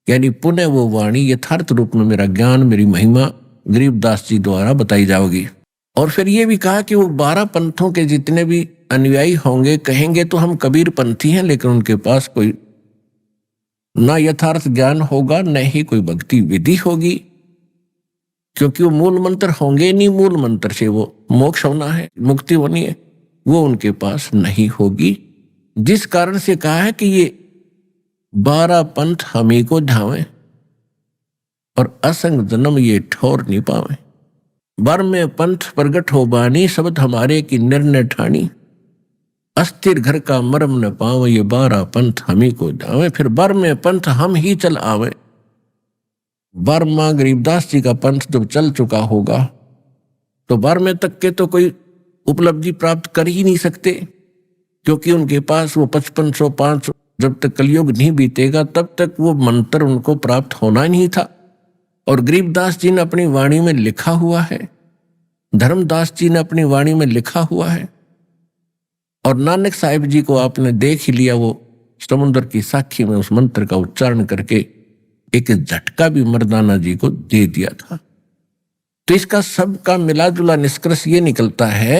यानी पुनः वो वाणी यथार्थ रूप में मेरा ज्ञान, मेरी महिमा गरीबदास जी द्वारा बताई जाओगी। और फिर ये भी कहा कि वो 12 पंथों के जितने भी अनुयायी होंगे कहेंगे तो हम कबीर पंथी हैं, लेकिन उनके पास कोई ना यथार्थ ज्ञान होगा, न ही कोई भक्ति विधि होगी, क्योंकि वो मूल मंत्र होंगे नहीं, मूल मंत्र से वो मोक्ष होना है, मुक्ति होनी है, वो उनके पास नहीं होगी। जिस कारण से कहा है कि ये 12 पंथ हमी को ढावें और असंग जन्म ये ठोर नहीं पावे। 12वें पंथ प्रगट हो बानी, शब्द हमारे की निर्णय ठानी, अस्थिर घर का मरम न पावे, ये 12 पंथ हमी को ढावें। फिर 12वें पंथ हम ही चल आवे। 12वां गरीबदास जी का पंथ जब चल चुका होगा तो 12वें तक के तो कोई उपलब्धि प्राप्त कर ही नहीं सकते, क्योंकि उनके पास वो 5505 जब तक कलयुग नहीं बीतेगा तब तक वो मंत्र उनको प्राप्त होना ही नहीं था। और गरीबदास जी ने अपनी वाणी में लिखा हुआ है, धर्मदास जी ने अपनी वाणी में लिखा हुआ है, और नानक साहिब जी को आपने देख ही लिया, वो समुद्र की साखी में उस मंत्र का उच्चारण करके एक झटका भी मर्दाना जी को दे दिया था। तो इसका सबका मिला जुला निष्कर्ष ये निकलता है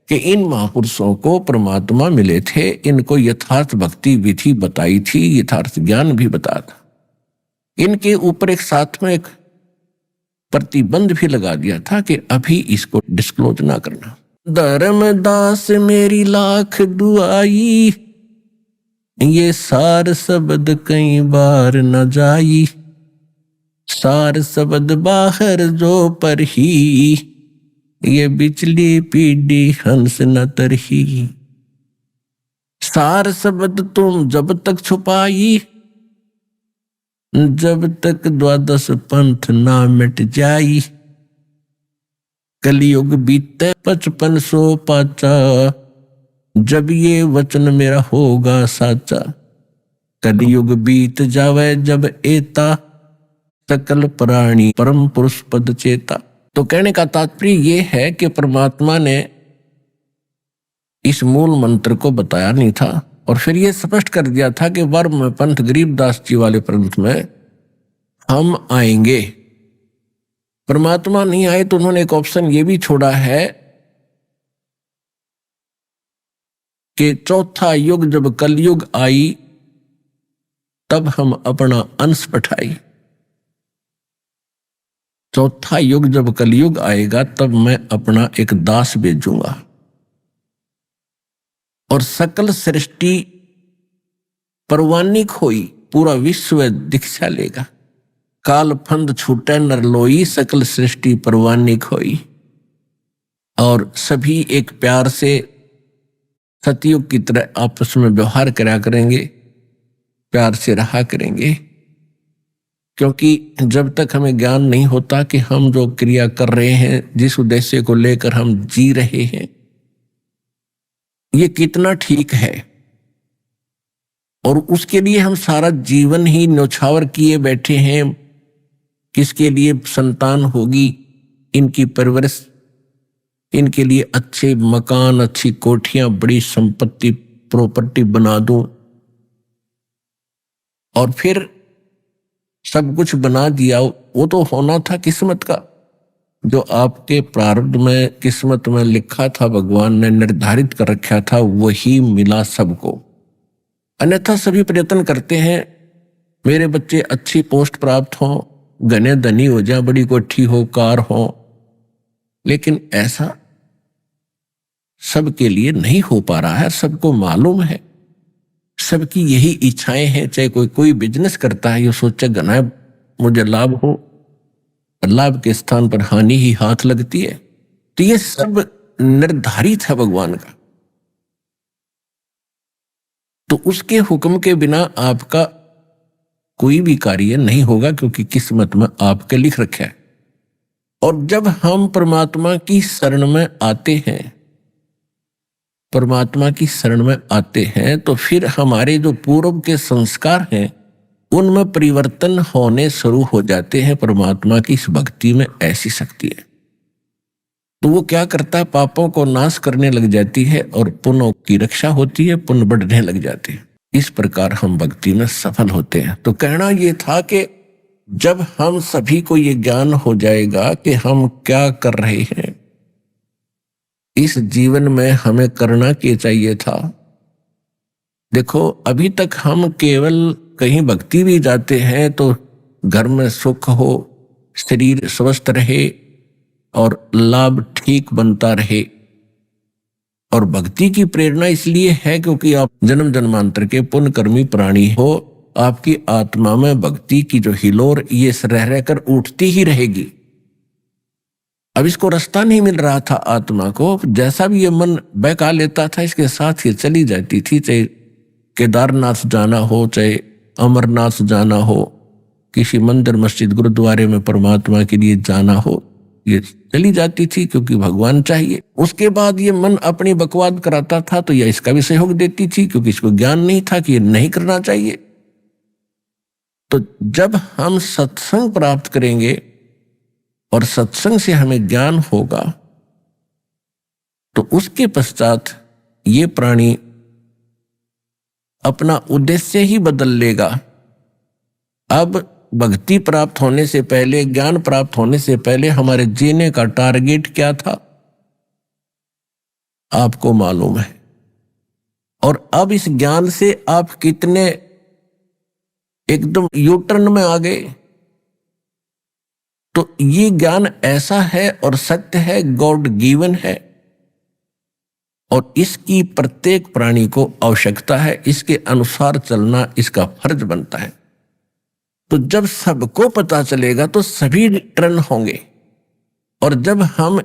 कि इन महापुरुषों को परमात्मा मिले थे, इनको यथार्थ भक्ति विधि बताई थी, यथार्थ ज्ञान भी बताया था। इनके ऊपर एक साथ में एक प्रतिबंध भी लगा दिया था कि अभी इसको डिस्क्लोज ना करना। धर्मदास मेरी लाख दुआई, ये सार शब्द कई बार न जाई, सार शब्द बाहर जो पर ही, ये बिचली पीढ़ी हंस न तरही। सार शब्द तुम जब तक छुपाई, जब तक 12 पंथ ना मिट जाई, कलयुग बीते 5500 पाचा, जब ये वचन मेरा होगा साचा। कलयुग बीत जावे जब एता, सकल प्राणी परम पुरुष पद चेता। तो कहने का तात्पर्य ये है कि परमात्मा ने इस मूल मंत्र को बताया नहीं था, और फिर ये स्पष्ट कर दिया था कि वर्म पंथ गरीबदास जी वाले पंथ में हम आएंगे। परमात्मा नहीं आए तो उन्होंने एक ऑप्शन ये भी छोड़ा है कि चौथा युग जब कलयुग आई तब हम अपना अंश पठाई। चौथा युग जब कलयुग आएगा तब मैं अपना एक दास भेजूंगा, और सकल सृष्टि परवानी खोई, पूरा विश्व दीक्षा लेगा। काल फंद छूटे नर लोई, सकल सृष्टि परवानी खोई। और सभी एक प्यार से सतयुग की तरह आपस में व्यवहार करा करेंगे, प्यार से रहा करेंगे। क्योंकि जब तक हमें ज्ञान नहीं होता कि हम जो क्रिया कर रहे हैं, जिस उद्देश्य को लेकर हम जी रहे हैं, ये कितना ठीक है, और उसके लिए हम सारा जीवन ही न्यौछावर किए बैठे हैं। किसके लिए संतान होगी, इनकी परवरिश, इनके लिए अच्छे मकान, अच्छी कोठियां, बड़ी संपत्ति, प्रॉपर्टी बना दूं, और फिर सब कुछ बना दिया। वो तो होना था किस्मत का, जो आपके प्रारब्ध में, किस्मत में लिखा था, भगवान ने निर्धारित कर रखा था, वही मिला सबको। अन्यथा सभी प्रयत्न करते हैं मेरे बच्चे अच्छी पोस्ट प्राप्त हो, घने धनी हो जाए, बड़ी कोठी हो, कार हो, लेकिन ऐसा सबके लिए नहीं हो पा रहा है। सबको मालूम है, सबकी यही इच्छाएं हैं। चाहे कोई बिजनेस करता है, ये सोचे घना मुझे लाभ हो, लाभ के स्थान पर हानि ही हाथ लगती है। तो ये सब निर्धारित है भगवान का। तो उसके हुक्म के बिना आपका कोई भी कार्य नहीं होगा, क्योंकि किस्मत में आपके लिख रखा है। और जब हम परमात्मा की शरण में आते हैं, परमात्मा की शरण में आते हैं, तो फिर हमारे जो पूर्व के संस्कार हैं उनमें परिवर्तन होने शुरू हो जाते हैं। परमात्मा की इस भक्ति में ऐसी शक्ति है। तो वो क्या करता है, पापों को नाश करने लग जाती है और पुण्यों की रक्षा होती है, पुण्य बढ़ने लग जाते हैं। इस प्रकार हम भक्ति में सफल होते हैं। तो कहना ये था कि जब हम सभी को ये ज्ञान हो जाएगा कि हम क्या कर रहे हैं, इस जीवन में हमें करना क्या चाहिए था। देखो, अभी तक हम केवल कहीं भक्ति भी जाते हैं तो घर में सुख हो, शरीर स्वस्थ रहे और लाभ ठीक बनता रहे। और भक्ति की प्रेरणा इसलिए है क्योंकि आप जन्म जन्मांतर के पुण्यकर्मी प्राणी हो। आपकी आत्मा में भक्ति की जो हिलोर ये रह रहकर उठती ही रहेगी। अब इसको रास्ता नहीं मिल रहा था आत्मा को, जैसा भी ये मन बहका लेता था इसके साथ ही चली जाती थी। चाहे केदारनाथ जाना हो, चाहे अमरनाथ जाना हो, किसी मंदिर मस्जिद गुरुद्वारे में परमात्मा के लिए जाना हो, ये चली जाती थी क्योंकि भगवान चाहिए। उसके बाद ये मन अपनी बकवाद कराता था तो यह इसका भी सहयोग देती थी, क्योंकि इसको ज्ञान नहीं था कि ये नहीं करना चाहिए। तो जब हम सत्संग प्राप्त करेंगे और सत्संग से हमें ज्ञान होगा, तो उसके पश्चात ये प्राणी अपना उद्देश्य ही बदल लेगा। अब भक्ति प्राप्त होने से पहले, ज्ञान प्राप्त होने से पहले हमारे जीने का टारगेट क्या था आपको मालूम है। और अब इस ज्ञान से आप कितने एकदम यूटर्न में आ गए। तो ये ज्ञान ऐसा है और सत्य है, गॉड गिवन है, और इसकी प्रत्येक प्राणी को आवश्यकता है। इसके अनुसार चलना इसका फर्ज बनता है। तो जब सबको पता चलेगा तो सभी टर्न होंगे, और जब हम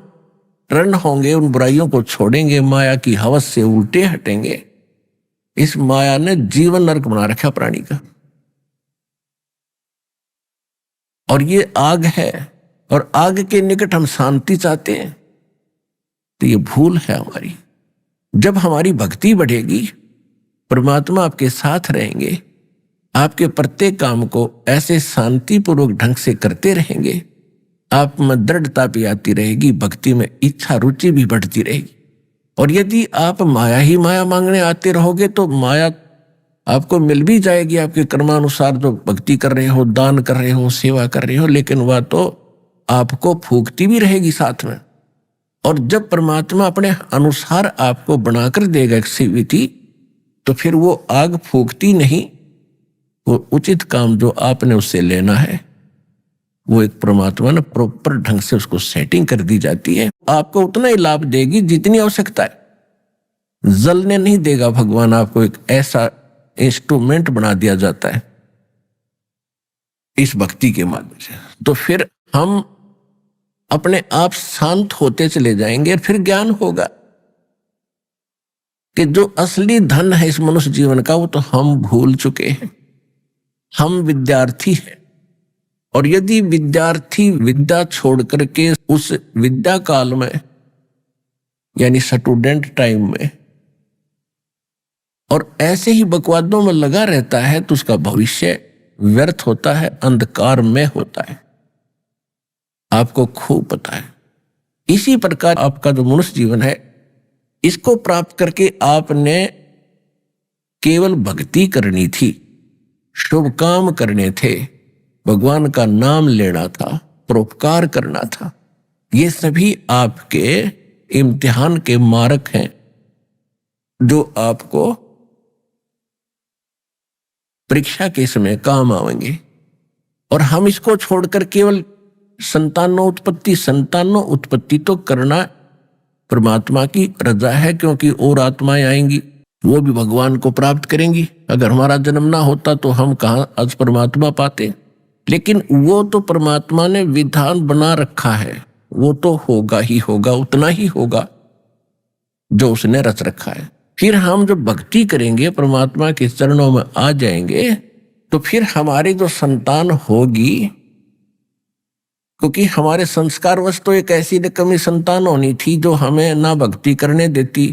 टर्न होंगे, उन बुराइयों को छोड़ेंगे, माया की हवस से उल्टे हटेंगे। इस माया ने जीवन नरक बना रखा प्राणी का, और ये आग है, और आग के निकट हम शांति चाहते हैं, तो ये भूल है हमारी। जब हमारी भक्ति बढ़ेगी, परमात्मा आपके साथ रहेंगे, आपके प्रत्येक काम को ऐसे शांतिपूर्वक ढंग से करते रहेंगे, आप में दृढ़ता भी आती रहेगी, भक्ति में इच्छा रुचि भी बढ़ती रहेगी। और यदि आप माया ही माया मांगने आते रहोगे तो माया आपको मिल भी जाएगी आपके कर्मानुसार, जो भक्ति कर रहे हो, दान कर रहे हो, सेवा कर रहे हो, लेकिन वह तो आपको फूकती भी रहेगी साथ में। और जब परमात्मा अपने अनुसार आपको बनाकर देगा एक्टिविटी, तो फिर वो आग फूकती नहीं, वो उचित काम जो आपने उससे लेना है वो एक परमात्मा ने प्रॉपर ढंग से उसको सेटिंग कर दी जाती है। आपको उतना ही लाभ देगी जितनी आवश्यकता है। जलने नहीं देगा भगवान आपको एक ऐसा इंस्ट्रूमेंट बना दिया जाता है इस भक्ति के माध्यम से, तो फिर हम अपने आप शांत होते चले जाएंगे और फिर ज्ञान होगा कि जो असली धन है इस मनुष्य जीवन का वो तो हम भूल चुके हैं। हम विद्यार्थी हैं, और यदि विद्यार्थी विद्या छोड़ करके उस विद्या काल में यानी स्टूडेंट टाइम में और ऐसे ही बकवादों में लगा रहता है तो उसका भविष्य व्यर्थ होता है, अंधकार में होता है। आपको खूब पता है। इसी प्रकार आपका जो मनुष्य जीवन है इसको प्राप्त करके आपने केवल भक्ति करनी थी, शुभ काम करने थे, भगवान का नाम लेना था, परोपकार करना था। ये सभी आपके इम्तिहान के मार्क हैं जो आपको परीक्षा के समय काम आएंगे। और हम इसको छोड़कर केवल संतानों उत्पत्ति तो करना परमात्मा की रजा है, क्योंकि और आत्माएं आएंगी वो भी भगवान को प्राप्त करेंगी। अगर हमारा जन्म ना होता तो हम कहाँ आज परमात्मा पाते। लेकिन वो तो परमात्मा ने विधान बना रखा है, वो तो होगा ही होगा, उतना ही होगा जो उसने रच रखा है। फिर हम जब भक्ति करेंगे, परमात्मा के चरणों में आ जाएंगे, तो फिर हमारी जो संतान होगी, क्योंकि हमारे संस्कारवश तो एक ऐसी निकम्मी संतान होनी थी जो हमें ना भक्ति करने देती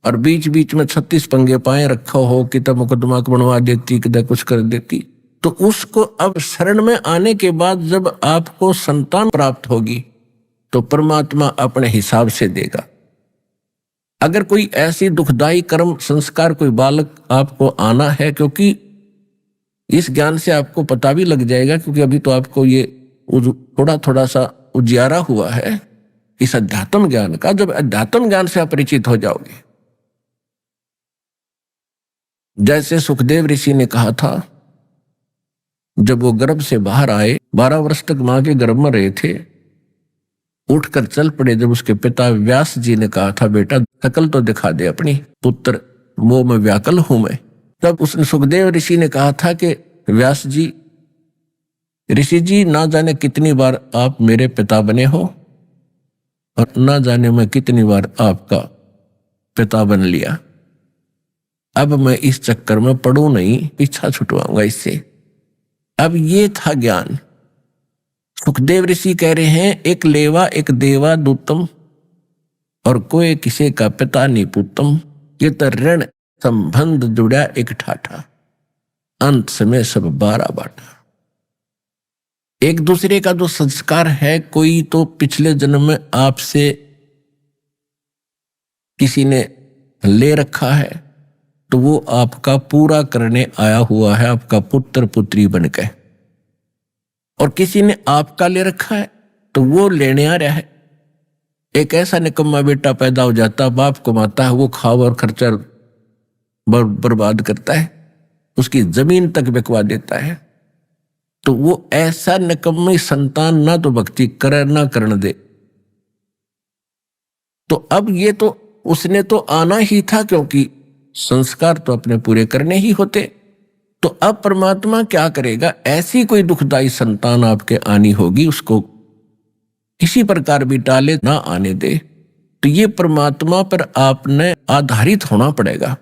और बीच बीच में 36 पंगे पाए रखा हो, कितना मुकदमा बनवा देती, कितना कुछ कर देती। तो उसको अब शरण में आने के बाद जब आपको संतान प्राप्त होगी तो परमात्मा अपने हिसाब से देगा। अगर कोई ऐसी दुखदाई कर्म संस्कार कोई बालक आपको आना है, क्योंकि इस ज्ञान से आपको पता भी लग जाएगा, क्योंकि अभी तो आपको ये थोड़ा सा उजियारा हुआ है इस अध्यात्म ज्ञान का। जब अध्यात्म ज्ञान से आप परिचित हो जाओगे, जैसे सुखदेव ऋषि ने कहा था, जब वो गर्भ से बाहर आए, 12 वर्ष तक मां के गर्भ में रहे थे, उठकर चल पड़े। जब उसके पिता व्यास जी ने कहा था, बेटा शकल तो दिखा दे अपनी, पुत्र मोह में व्याकुल हूं मैं। तब उसने सुखदेव ऋषि ने कहा था कि व्यास जी, ऋषि जी, ना जाने कितनी बार आप मेरे पिता बने हो और ना जाने मैं कितनी बार आपका पिता बन लिया। अब मैं इस चक्कर में पड़ू नहीं, पीछा छुटवाऊंगा इससे। अब ये था ज्ञान। सुखदेव ऋषि कह रहे हैं, एक लेवा एक देवा दूतम और कोई किसी का पिता नहीं पुतम, ये तो ऋण संबंध जुड़ा एक ठाठा, अंत में सब 12 बाटा। एक दूसरे का जो संस्कार है, कोई तो पिछले जन्म में आपसे किसी ने ले रखा है तो वो आपका पूरा करने आया हुआ है, आपका पुत्र पुत्री बनकर। और किसी ने आपका ले रखा है तो वो लेने आ रहा है। एक ऐसा निकम्मा बेटा पैदा हो जाता, बाप कमाता है, वो खाव और खर्चा बर्बाद करता है, उसकी जमीन तक बिकवा देता है। तो वो ऐसा निकम्मी संतान ना तो भक्ति करे ना करने दे। तो अब ये तो उसने तो आना ही था, क्योंकि संस्कार तो अपने पूरे करने ही होते। तो अब परमात्मा क्या करेगा, ऐसी कोई दुखदाई संतान आपके आनी होगी, उसको किसी प्रकार भी टाले ना आने दे। तो ये परमात्मा पर आपने आधारित होना पड़ेगा।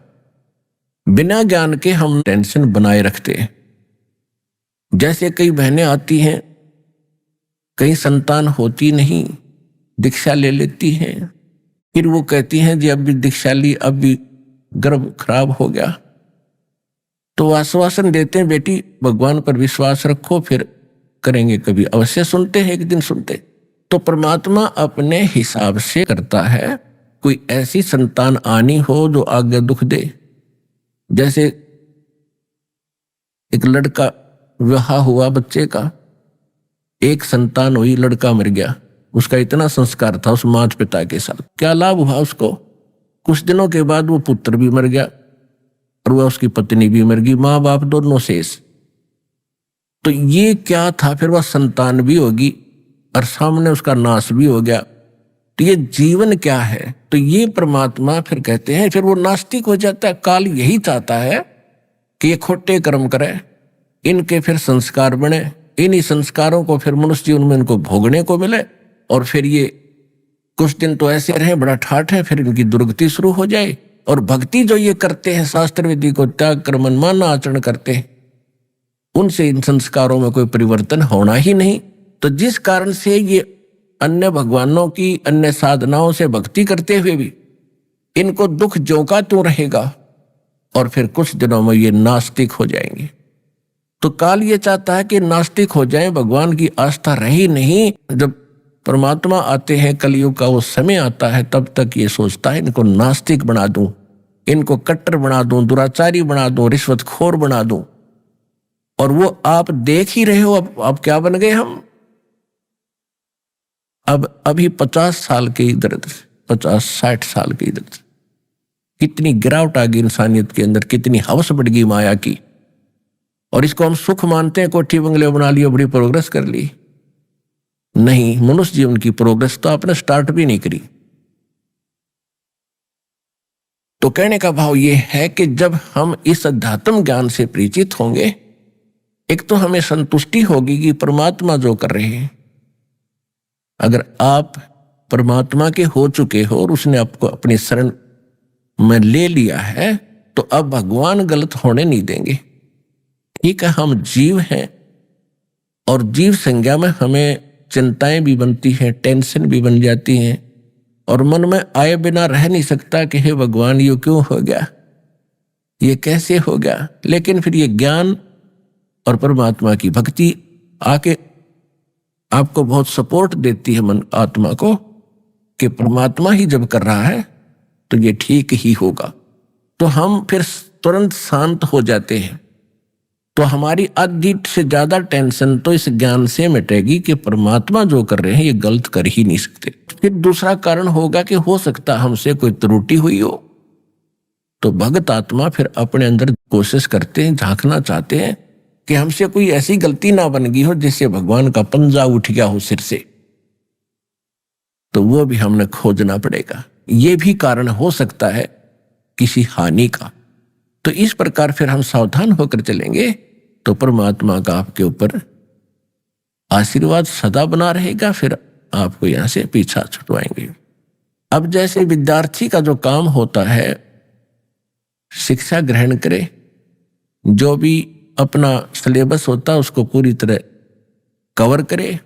बिना ज्ञान के हम टेंशन बनाए रखते हैं। जैसे कई बहनें आती हैं, कई संतान होती नहीं, दीक्षा ले लेती हैं, फिर वो कहती हैं जी अब भी दीक्षा ली, अब भी गर्भ खराब हो गया। तो आश्वासन देते हैं, बेटी भगवान पर विश्वास रखो, फिर करेंगे कभी। अवश्य सुनते हैं, एक दिन सुनते। तो परमात्मा अपने हिसाब से करता है। कोई ऐसी संतान आनी हो जो आगे दुख दे। जैसे एक लड़का विवाह हुआ, बच्चे का एक संतान हुई, लड़का मर गया। उसका इतना संस्कार था उस माता पिता के साथ, क्या लाभ हुआ उसको? कुछ दिनों के बाद वो पुत्र भी मर गया और वह उसकी पत्नी भी मर गई, माँ बाप दोनों शेष। तो ये क्या था, फिर वह संतान भी होगी और सामने उसका नाश भी हो गया। तो ये जीवन क्या है? तो ये परमात्मा फिर कहते हैं, फिर वो नास्तिक हो जाता है। काल यही चाहता है कि ये खोटे कर्म करे, इनके फिर संस्कार बने, इन्हीं संस्कारों को फिर मनुष्य जीवन में इनको भोगने को मिले, और फिर ये कुछ दिन तो ऐसे रहे बड़ा ठाठ है, फिर इनकी दुर्गति शुरू हो जाए। और भक्ति जो ये करते हैं, शास्त्र विधि को त्याग कर मनमाना आचरण करते हैं, उनसे इन संस्कारों में कोई परिवर्तन होना ही नहीं। तो जिस कारण से ये अन्य भगवानों की, अन्य साधनाओं से भक्ति करते हुए भी इनको दुख जोका त्यों रहेगा, और फिर कुछ दिनों में ये नास्तिक हो जाएंगे। तो काल ये चाहता है कि नास्तिक हो जाएं, भगवान की आस्था रही नहीं। जब परमात्मा आते हैं, कलयुग का वो समय आता है, तब तक ये सोचता है इनको नास्तिक बना दूं, इनको कट्टर बना दूं, दुराचारी बना दूं, रिश्वतखोर बना दूं। और वो आप देख ही रहे हो अब क्या बन गए हम। अब अभी 50 साल के इधर 50-60 साल के इधर कितनी गिरावट आ गई इंसानियत के अंदर, कितनी हवस बढ़ गई माया की। और इसको हम सुख मानते हैं, कोठी बंगले बना लिए, बड़ी प्रोग्रेस कर ली। नहीं, मनुष्य जीवन की प्रोग्रेस तो आपने स्टार्ट भी नहीं करी। तो कहने का भाव यह है कि जब हम इस अध्यात्म ज्ञान से परिचित होंगे, एक तो हमें संतुष्टि होगी कि परमात्मा जो कर रहे हैं, अगर आप परमात्मा के हो चुके हो और उसने आपको अपनी शरण में ले लिया है, तो अब भगवान गलत होने नहीं देंगे। ठीक है, हम जीव हैं, और जीव संज्ञा में हमें चिंताएं भी बनती हैं, टेंशन भी बन जाती हैं, और मन में आए बिना रह नहीं सकता कि हे भगवान ये क्यों हो गया, ये कैसे हो गया। लेकिन फिर ये ज्ञान और परमात्मा की भक्ति आके आपको बहुत सपोर्ट देती है मन आत्मा को, कि परमात्मा ही जब कर रहा है तो ये ठीक ही होगा। तो हम फिर तुरंत शांत हो जाते हैं। तो हमारी आधी से ज्यादा टेंशन तो इस ज्ञान से मिटेगी कि परमात्मा जो कर रहे हैं ये गलत कर ही नहीं सकते। फिर दूसरा कारण होगा कि हो सकता हमसे कोई त्रुटि हुई हो, तो भगत आत्मा फिर अपने अंदर कोशिश करते हैं, झांकना चाहते हैं कि हमसे कोई ऐसी गलती ना बन गई हो जिससे भगवान का पंजा उठ गया हो सिर से। तो वो भी हमने खोजना पड़ेगा। ये भी कारण हो सकता है किसी हानि का। तो इस प्रकार फिर हम सावधान होकर चलेंगे तो परमात्मा का आपके ऊपर आशीर्वाद सदा बना रहेगा, फिर आपको यहां से पीछा छुटवाएंगे। अब जैसे विद्यार्थी का जो काम होता है, शिक्षा ग्रहण करे, जो भी अपना सिलेबस होता है उसको पूरी तरह कवर करे,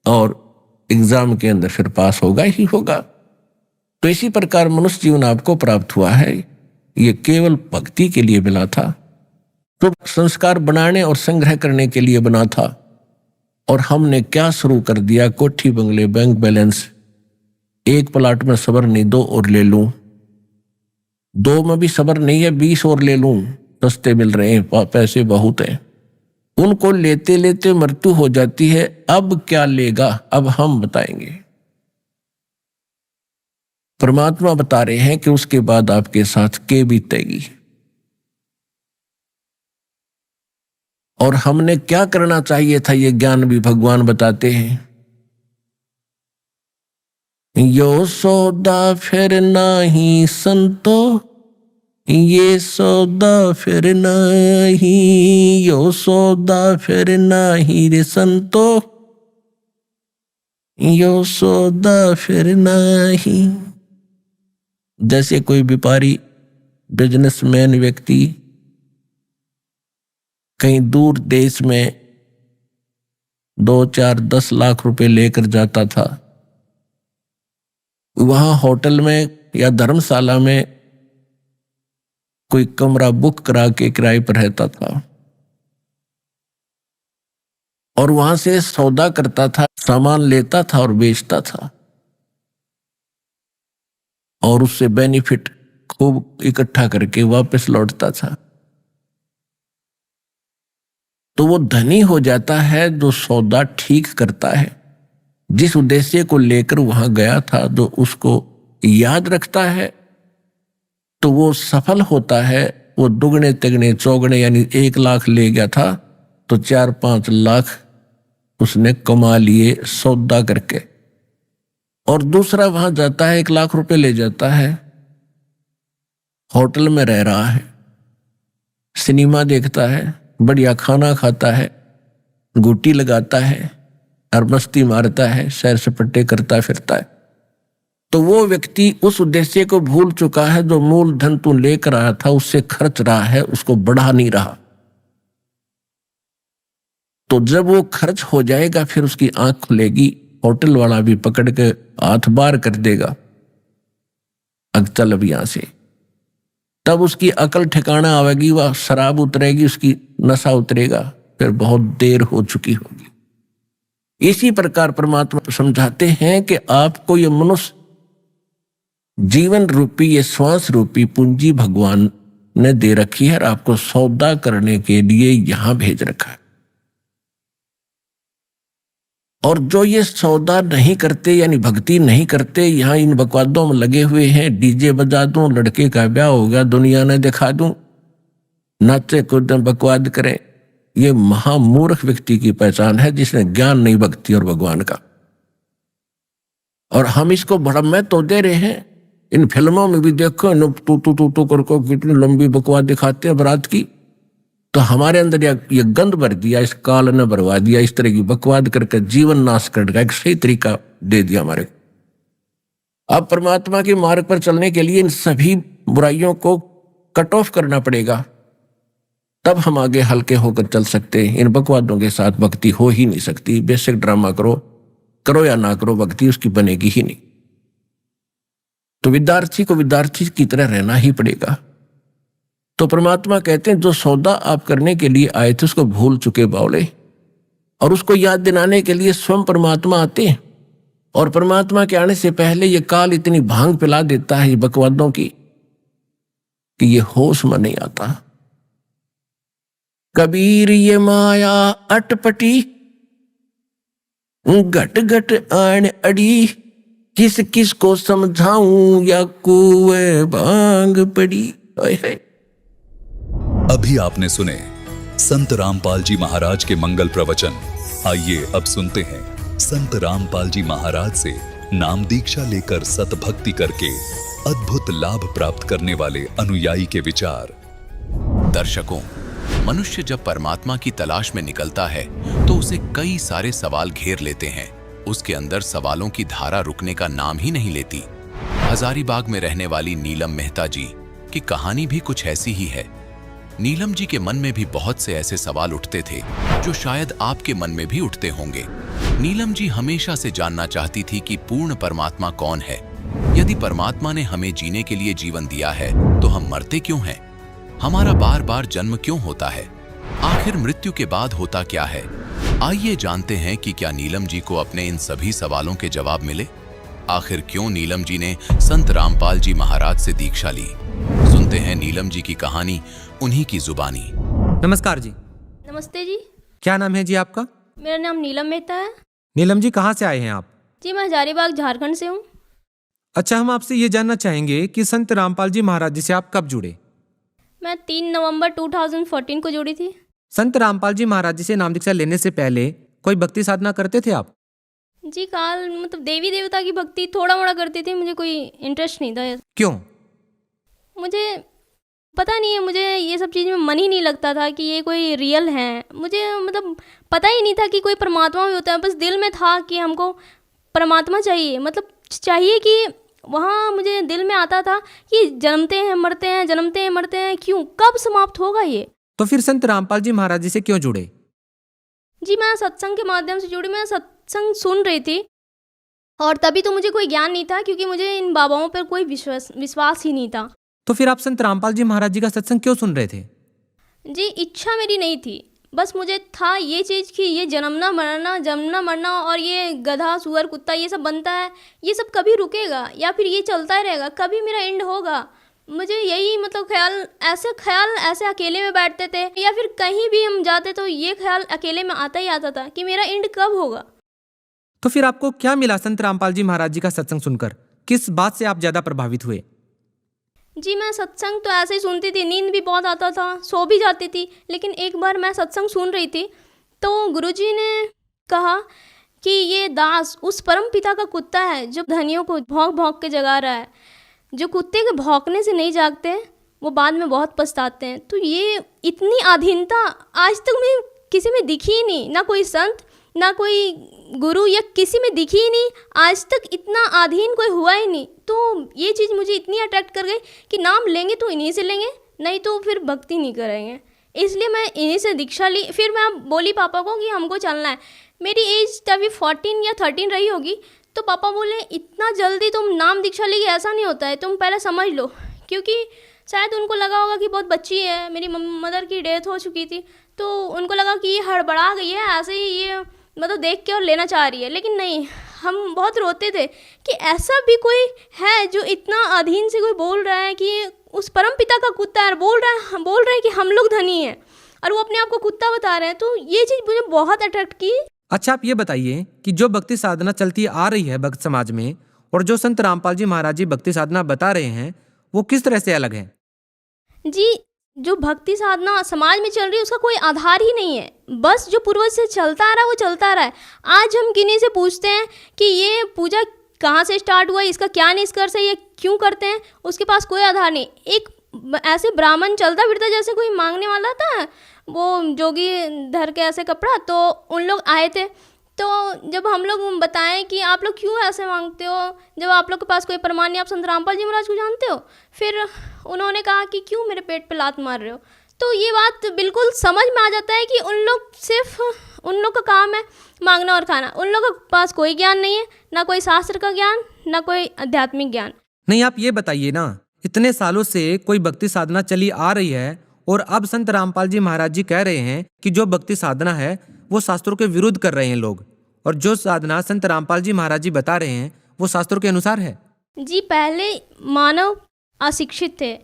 और एग्जाम के अंदर फिर पास होगा ही होगा। तो इसी प्रकार मनुष्य जीवन आपको प्राप्त हुआ है, ये केवल भक्ति के लिए मिला था, तो संस्कार बनाने और संग्रह करने के लिए बना था। और हमने क्या शुरू कर दिया, कोठी बंगले, बैंक बैलेंस, एक प्लाट में सबर नहीं, 2 और ले लूं, 2 में भी सबर नहीं है, 20 और ले लूं, सस्ते मिल रहे हैं, पैसे बहुत हैं। उनको लेते लेते मृत्यु हो जाती है। अब क्या लेगा, अब हम बताएंगे। परमात्मा बता रहे हैं कि उसके बाद आपके साथ के बीतेगी, और हमने क्या करना चाहिए था ये ज्ञान भी भगवान बताते हैं। यो सौदा फिर नहीं संतो, ये सौदा फिर नहीं, यो सौदा फिर नहीं रे संतो, यो सौदा फिर नहीं। जैसे कोई व्यापारी, बिजनेसमैन व्यक्ति कहीं दूर देश में 2, 4, 10 लाख रुपए लेकर जाता था, वहां होटल में या धर्मशाला में कोई कमरा बुक करा के किराए पर रहता था, और वहां से सौदा करता था, सामान लेता था और बेचता था, और उससे बेनिफिट खूब इकट्ठा करके वापस लौटता था। तो वो धनी हो जाता है जो सौदा ठीक करता है, जिस उद्देश्य को लेकर वहां गया था, जो उसको याद रखता है, तो वो सफल होता है। वो दुगने तिगने चौगने, यानी 1 लाख ले गया था तो 4-5 लाख उसने कमा लिए सौदा करके। और दूसरा वहां जाता है, 1 लाख रुपए ले जाता है, होटल में रह रहा है, सिनेमा देखता है, बढ़िया खाना खाता है, गुट्टी लगाता है और मस्ती मारता है, सैर सपाटे करता फिरता है, तो वो व्यक्ति उस उद्देश्य को भूल चुका है। जो मूलधन तू लेकर आया था उससे खर्च रहा है, उसको बढ़ा नहीं रहा। तो जब वो खर्च हो जाएगा फिर उसकी आंख खुलेगी, होटल वाला भी पकड़ के हाथ बार कर देगा, अब चल अब यहां से। तब उसकी अकल ठिकाना आवेगी, वह शराब उतरेगी, उसकी नशा उतरेगा, फिर बहुत देर हो चुकी होगी। इसी प्रकार परमात्मा समझाते हैं कि आपको ये मनुष्य जीवन रूपी, ये श्वास रूपी पूंजी भगवान ने दे रखी है और आपको सौदा करने के लिए यहां भेज रखा है। और जो ये सौदा नहीं करते यानी भक्ति नहीं करते, यहां इन बकवादों में लगे हुए हैं, डीजे बजा दूं, लड़के का ब्याह हो गया, दुनिया ने दिखा दूं, नाचे कूदे बकवाद करें, ये महामूर्ख व्यक्ति की पहचान है जिसने ज्ञान नहीं भक्ति और भगवान का। और हम इसको बड़ा महत्व तो दे रहे हैं। इन फिल्मों में भी देखो, टू करको कितनी लंबी बकवाद दिखाते हैं बारात की, तो हमारे अंदर ये गंद भर दिया, इस काल ने भरवा दिया, इस तरह की बकवाद करके जीवन नाश कर दिया, एक सही तरीका दे दिया हमारे को। अब परमात्मा के मार्ग पर चलने के लिए इन सभी बुराइयों को कट ऑफ करना पड़ेगा, तब हम आगे हल्के होकर चल सकते हैं। इन बकवादों के साथ भक्ति हो ही नहीं सकती। बेसिक ड्रामा करो या ना करो, भक्ति उसकी बनेगी ही नहीं। तो विद्यार्थी को विद्यार्थी की तरह रहना ही पड़ेगा। तो परमात्मा कहते हैं जो सौदा आप करने के लिए आए थे उसको भूल चुके बावले, और उसको याद दिलाने के लिए स्वयं परमात्मा आते हैं। और परमात्मा के आने से पहले ये काल इतनी भांग पिला देता है ये बकवादों की कि ये होश में नहीं आता। कबीर ये माया अटपटी, घट घट आन अड़ी, किस किस को समझाऊं या कुएं भांग पड़ी।
अभी आपने सुने संत रामपाल जी महाराज के मंगल प्रवचन। आइए अब सुनते हैं संत रामपाल जी महाराज से नाम दीक्षा लेकर सतभक्ति करके अद्भुत लाभ प्राप्त करने वाले अनुयायी के विचार।
दर्शकों, मनुष्य जब परमात्मा की तलाश में निकलता है तो उसे कई सारे सवाल घेर लेते हैं। उसके अंदर सवालों की धारा रुकने का नाम ही नहीं लेती। हजारीबाग में रहने वाली नीलम मेहता जी की कहानी भी कुछ ऐसी ही है। नीलम जी के मन में भी बहुत से ऐसे सवाल उठते थे जो शायद आपके मन में भी उठते होंगे। नीलम जी हमेशा से जानना चाहती थी कि पूर्ण परमात्मा कौन है। यदि परमात्मा ने हमें जीने के लिए जीवन दिया है तो हम मरते क्यों हैं? हमारा बार बार जन्म क्यों होता है? आखिर मृत्यु के बाद होता क्या है? आइए जानते हैं कि क्या नीलम जी को अपने इन सभी सवालों के जवाब मिले। आखिर क्यों नीलम जी ने संत रामपाल जी महाराज से दीक्षा ली? सुनते हैं नीलम जी की कहानी उन्हीं की जुबानी।
नमस्कार जी।
नमस्ते जी।
क्या नाम है जी आपका?
मेरा नाम नीलम मेहता है।
नीलम जी, कहाँ से आए हैं आप?
जी मैं हजारीबाग झारखंड से हूँ।
अच्छा, हम आपसे ये जानना चाहेंगे कि संत रामपाल जी महाराज जी से आप कब जुड़े?
मैं 3 नवंबर 2014 को जुड़ी थी।
संत रामपाल जी महाराज जी से नाम दीक्षा लेने से पहले कोई भक्ति साधना करते थे आप?
जी काल मतलब देवी देवता की भक्ति थोड़ा मोड़ा करती थी, मुझे कोई इंटरेस्ट नहीं था।
क्यों?
मुझे पता नहीं है, मुझे ये सब चीज़ में मन ही नहीं लगता था कि ये कोई रियल है। मुझे मतलब पता ही नहीं था कि कोई परमात्मा भी होता है। बस दिल में था कि हमको परमात्मा चाहिए, मतलब चाहिए कि वहाँ मुझे दिल में आता था कि जन्मते हैं मरते हैं, जन्मते हैं मरते हैं, क्यों, कब समाप्त होगा ये।
तो फिर संत रामपाल जी महाराज जी से क्यों जुड़े?
जी मैं सत्संग के माध्यम से जुड़ी। मैं सत्संग सुन रही थी और तभी तो मुझे कोई ज्ञान नहीं था, क्योंकि मुझे इन बाबाओं पर कोई विश्वास ही नहीं था।
तो फिर आप संत रामपाल जी महाराज जी का सत्संग क्यों सुन रहे थे?
जी इच्छा मेरी नहीं थी, बस मुझे था ये चीज़ कि ये जन्मना मरना और ये गधा सुअर कुत्ता ये सब बनता है, ये सब कभी रुकेगा या फिर ये चलता ही रहेगा, कभी मेरा एंड होगा। मुझे यही मतलब ख्याल ऐसे अकेले में बैठते थे या फिर कहीं भी हम जाते तो ये ख्याल अकेले में आता ही आता था कि मेरा एंड कब होगा।
तो फिर आपको क्या मिला संत रामपाल जी महाराज जी का सत्संग सुनकर? किस बात से आप ज्यादा प्रभावित हुए?
जी मैं सत्संग तो ऐसे ही सुनती थी, नींद भी बहुत आता था, सो भी जाती थी। लेकिन एक बार मैं सत्संग सुन रही थी तो गुरुजी ने कहा कि ये दास उस परम पिता का कुत्ता है जो धनियों को भौंक भौंक के जगा रहा है। जो कुत्ते के भौंकने से नहीं जागते वो बाद में बहुत पछताते हैं। तो ये इतनी अधीनता आज तक मैं किसी में दिखी ही नहीं, ना कोई संत ना कोई गुरु या किसी में दिखी ही नहीं, आज तक इतना अधीन कोई हुआ ही नहीं। तो ये चीज़ मुझे इतनी अट्रैक्ट कर गई कि नाम लेंगे तो इन्हीं से लेंगे, नहीं तो फिर भक्ति नहीं करेंगे। इसलिए मैं इन्हीं से दीक्षा ली। फिर मैं बोली पापा को कि हमको चलना है। मेरी एज तभी 14 या 13 रही होगी। तो पापा बोले इतना जल्दी तुम नाम दीक्षा लेगी, ऐसा नहीं होता है, तुम पहले समझ लो। क्योंकि शायद उनको लगा होगा कि बहुत बच्ची है, मेरी मदर की डेथ हो चुकी थी, तो उनको लगा कि ये हड़बड़ा गई है, ऐसे ही ये मतलब देख के और लेना चाह रही है। लेकिन नहीं, हम बहुत रोते थे कि ऐसा भी कोई है जो इतना अधीन से कोई बोल रहा है कि उस परम पिता का कुत्ता है, बोल रहा है कि हम लोग धनी हैं और वो अपने आप को कुत्ता बता रहे हैं। तो ये चीज़ मुझे बहुत अट्रैक्ट की।
अच्छा, आप ये बताइए कि जो भक्ति साधना चलती आ रही है भक्त समाज में और जो संत रामपाल जी महाराज जी भक्ति साधना बता रहे हैं, वो किस तरह से अलग है?
जी, जो भक्ति साधना समाज में चल रही है उसका कोई आधार ही नहीं है। बस जो पूर्वज से चलता आ रहा है वो चलता आ रहा है। आज हम किन्हीं से पूछते हैं कि ये पूजा कहाँ से स्टार्ट हुआ, इसका क्या निष्कर्ष है, ये क्यों करते हैं, उसके पास कोई आधार नहीं। एक ऐसे ब्राह्मण चलता फिरता जैसे कोई मांगने वाला था, वो जोगी धर के ऐसे कपड़ा, तो उन लोग आए थे। तो जब हम लोग बताएं कि आप लोग क्यों ऐसे मांगते हो, जब आप लोग के पास कोई प्रमाण नहीं, आप संत रामपाल जी महाराज को जानते हो, फिर उन्होंने कहा कि क्यों मेरे पेट पे लात मार रहे हो। तो ये बात बिल्कुल समझ में आ जाता है कि उन लोग सिर्फ उन लोग का काम है मांगना और खाना। उन लोगों के पास कोई ज्ञान नहीं है, ना कोई शास्त्र का ज्ञान, ना कोई आध्यात्मिक ज्ञान।
नहीं, आप ये बताइए ना, इतने सालों से कोई भक्ति साधना चली आ रही है और अब संत रामपाल जी महाराज जी कह रहे हैं कि जो भक्ति साधना है वो शास्त्रों के विरुद्ध कर रहे हैं लोग, और जो साधना संत रामपाल जी महाराज जी बता रहे हैं वो शास्त्रों के अनुसार है।
जी, पहले मानव अशिक्षित थे,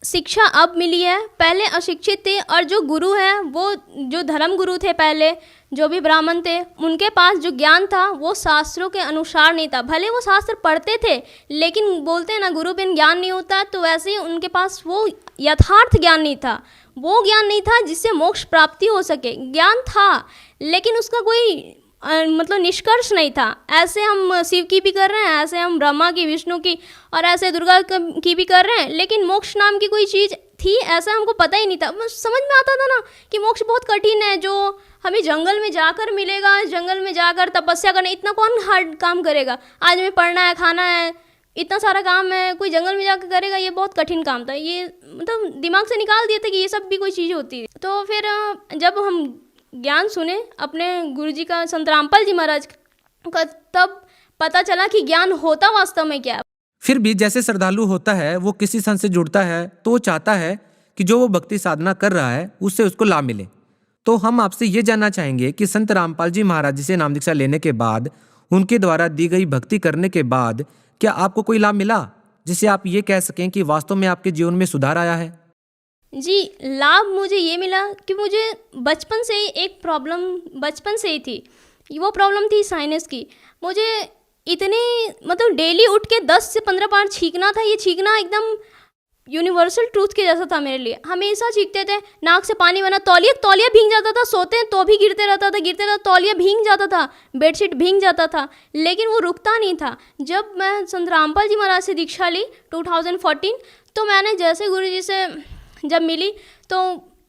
शिक्षा अब मिली है। पहले अशिक्षित थे और जो गुरु हैं वो जो धर्म गुरु थे, पहले जो भी ब्राह्मण थे, उनके पास जो ज्ञान था वो शास्त्रों के अनुसार नहीं था। भले वो शास्त्र पढ़ते थे, लेकिन बोलते हैं ना गुरु बिन ज्ञान नहीं होता, तो वैसे ही उनके पास वो यथार्थ ज्ञान नहीं था। वो ज्ञान नहीं था जिससे मोक्ष प्राप्ति हो सके। ज्ञान था लेकिन उसका कोई मतलब निष्कर्ष नहीं था। ऐसे हम शिव की भी कर रहे हैं, ऐसे हम ब्रह्मा की, विष्णु की और ऐसे दुर्गा की भी कर रहे हैं, लेकिन मोक्ष नाम की कोई चीज़ थी ऐसा हमको पता ही नहीं था। समझ में आता था ना कि मोक्ष बहुत कठिन है, जो हमें जंगल में जाकर मिलेगा, जंगल में जाकर तपस्या करना, इतना कौन हार्ड काम करेगा। आज हमें पढ़ना है, खाना है, इतना सारा काम है, कोई जंगल में जाकर करेगा, ये बहुत कठिन काम था। ये मतलब दिमाग से निकाल दिया था कि ये सब भी कोई चीज़ होती है। तो फिर जब हम ज्ञान सुने अपने गुरुजी का, संत रामपाल जी महाराज का, तब पता चला कि ज्ञान होता वास्तव में क्या है।
फिर भी जैसे श्रद्धालु होता है वो किसी संत से जुड़ता है तो वो चाहता है कि जो वो भक्ति साधना कर रहा है उससे उसको लाभ मिले। तो हम आपसे ये जानना चाहेंगे कि संत रामपाल जी महाराज जी से नाम दीक्षा लेने के बाद, उनके द्वारा दी गई भक्ति करने के बाद क्या आपको कोई लाभ मिला जिससे आप ये कह सकें कि वास्तव में आपके जीवन में सुधार आया है?
जी, लाभ मुझे ये मिला कि मुझे बचपन से ही एक प्रॉब्लम बचपन से ही थी। वो प्रॉब्लम थी साइनस की। मुझे इतने मतलब डेली उठ के 10 से 15 बार छींकना था। ये छींकना एकदम यूनिवर्सल ट्रूथ के जैसा था मेरे लिए। हमेशा छींकते थे, नाक से पानी बना, तौलिया भीग जाता था, सोते तो भी गिरते रहता था, तौलिया भीग जाता था, बेडशीट भीग जाता था, लेकिन वो रुकता नहीं था। जब मैं संत रामपाल जी महाराज से दीक्षा ली 2014, तो मैंने जैसे गुरुजी से जब मिली, तो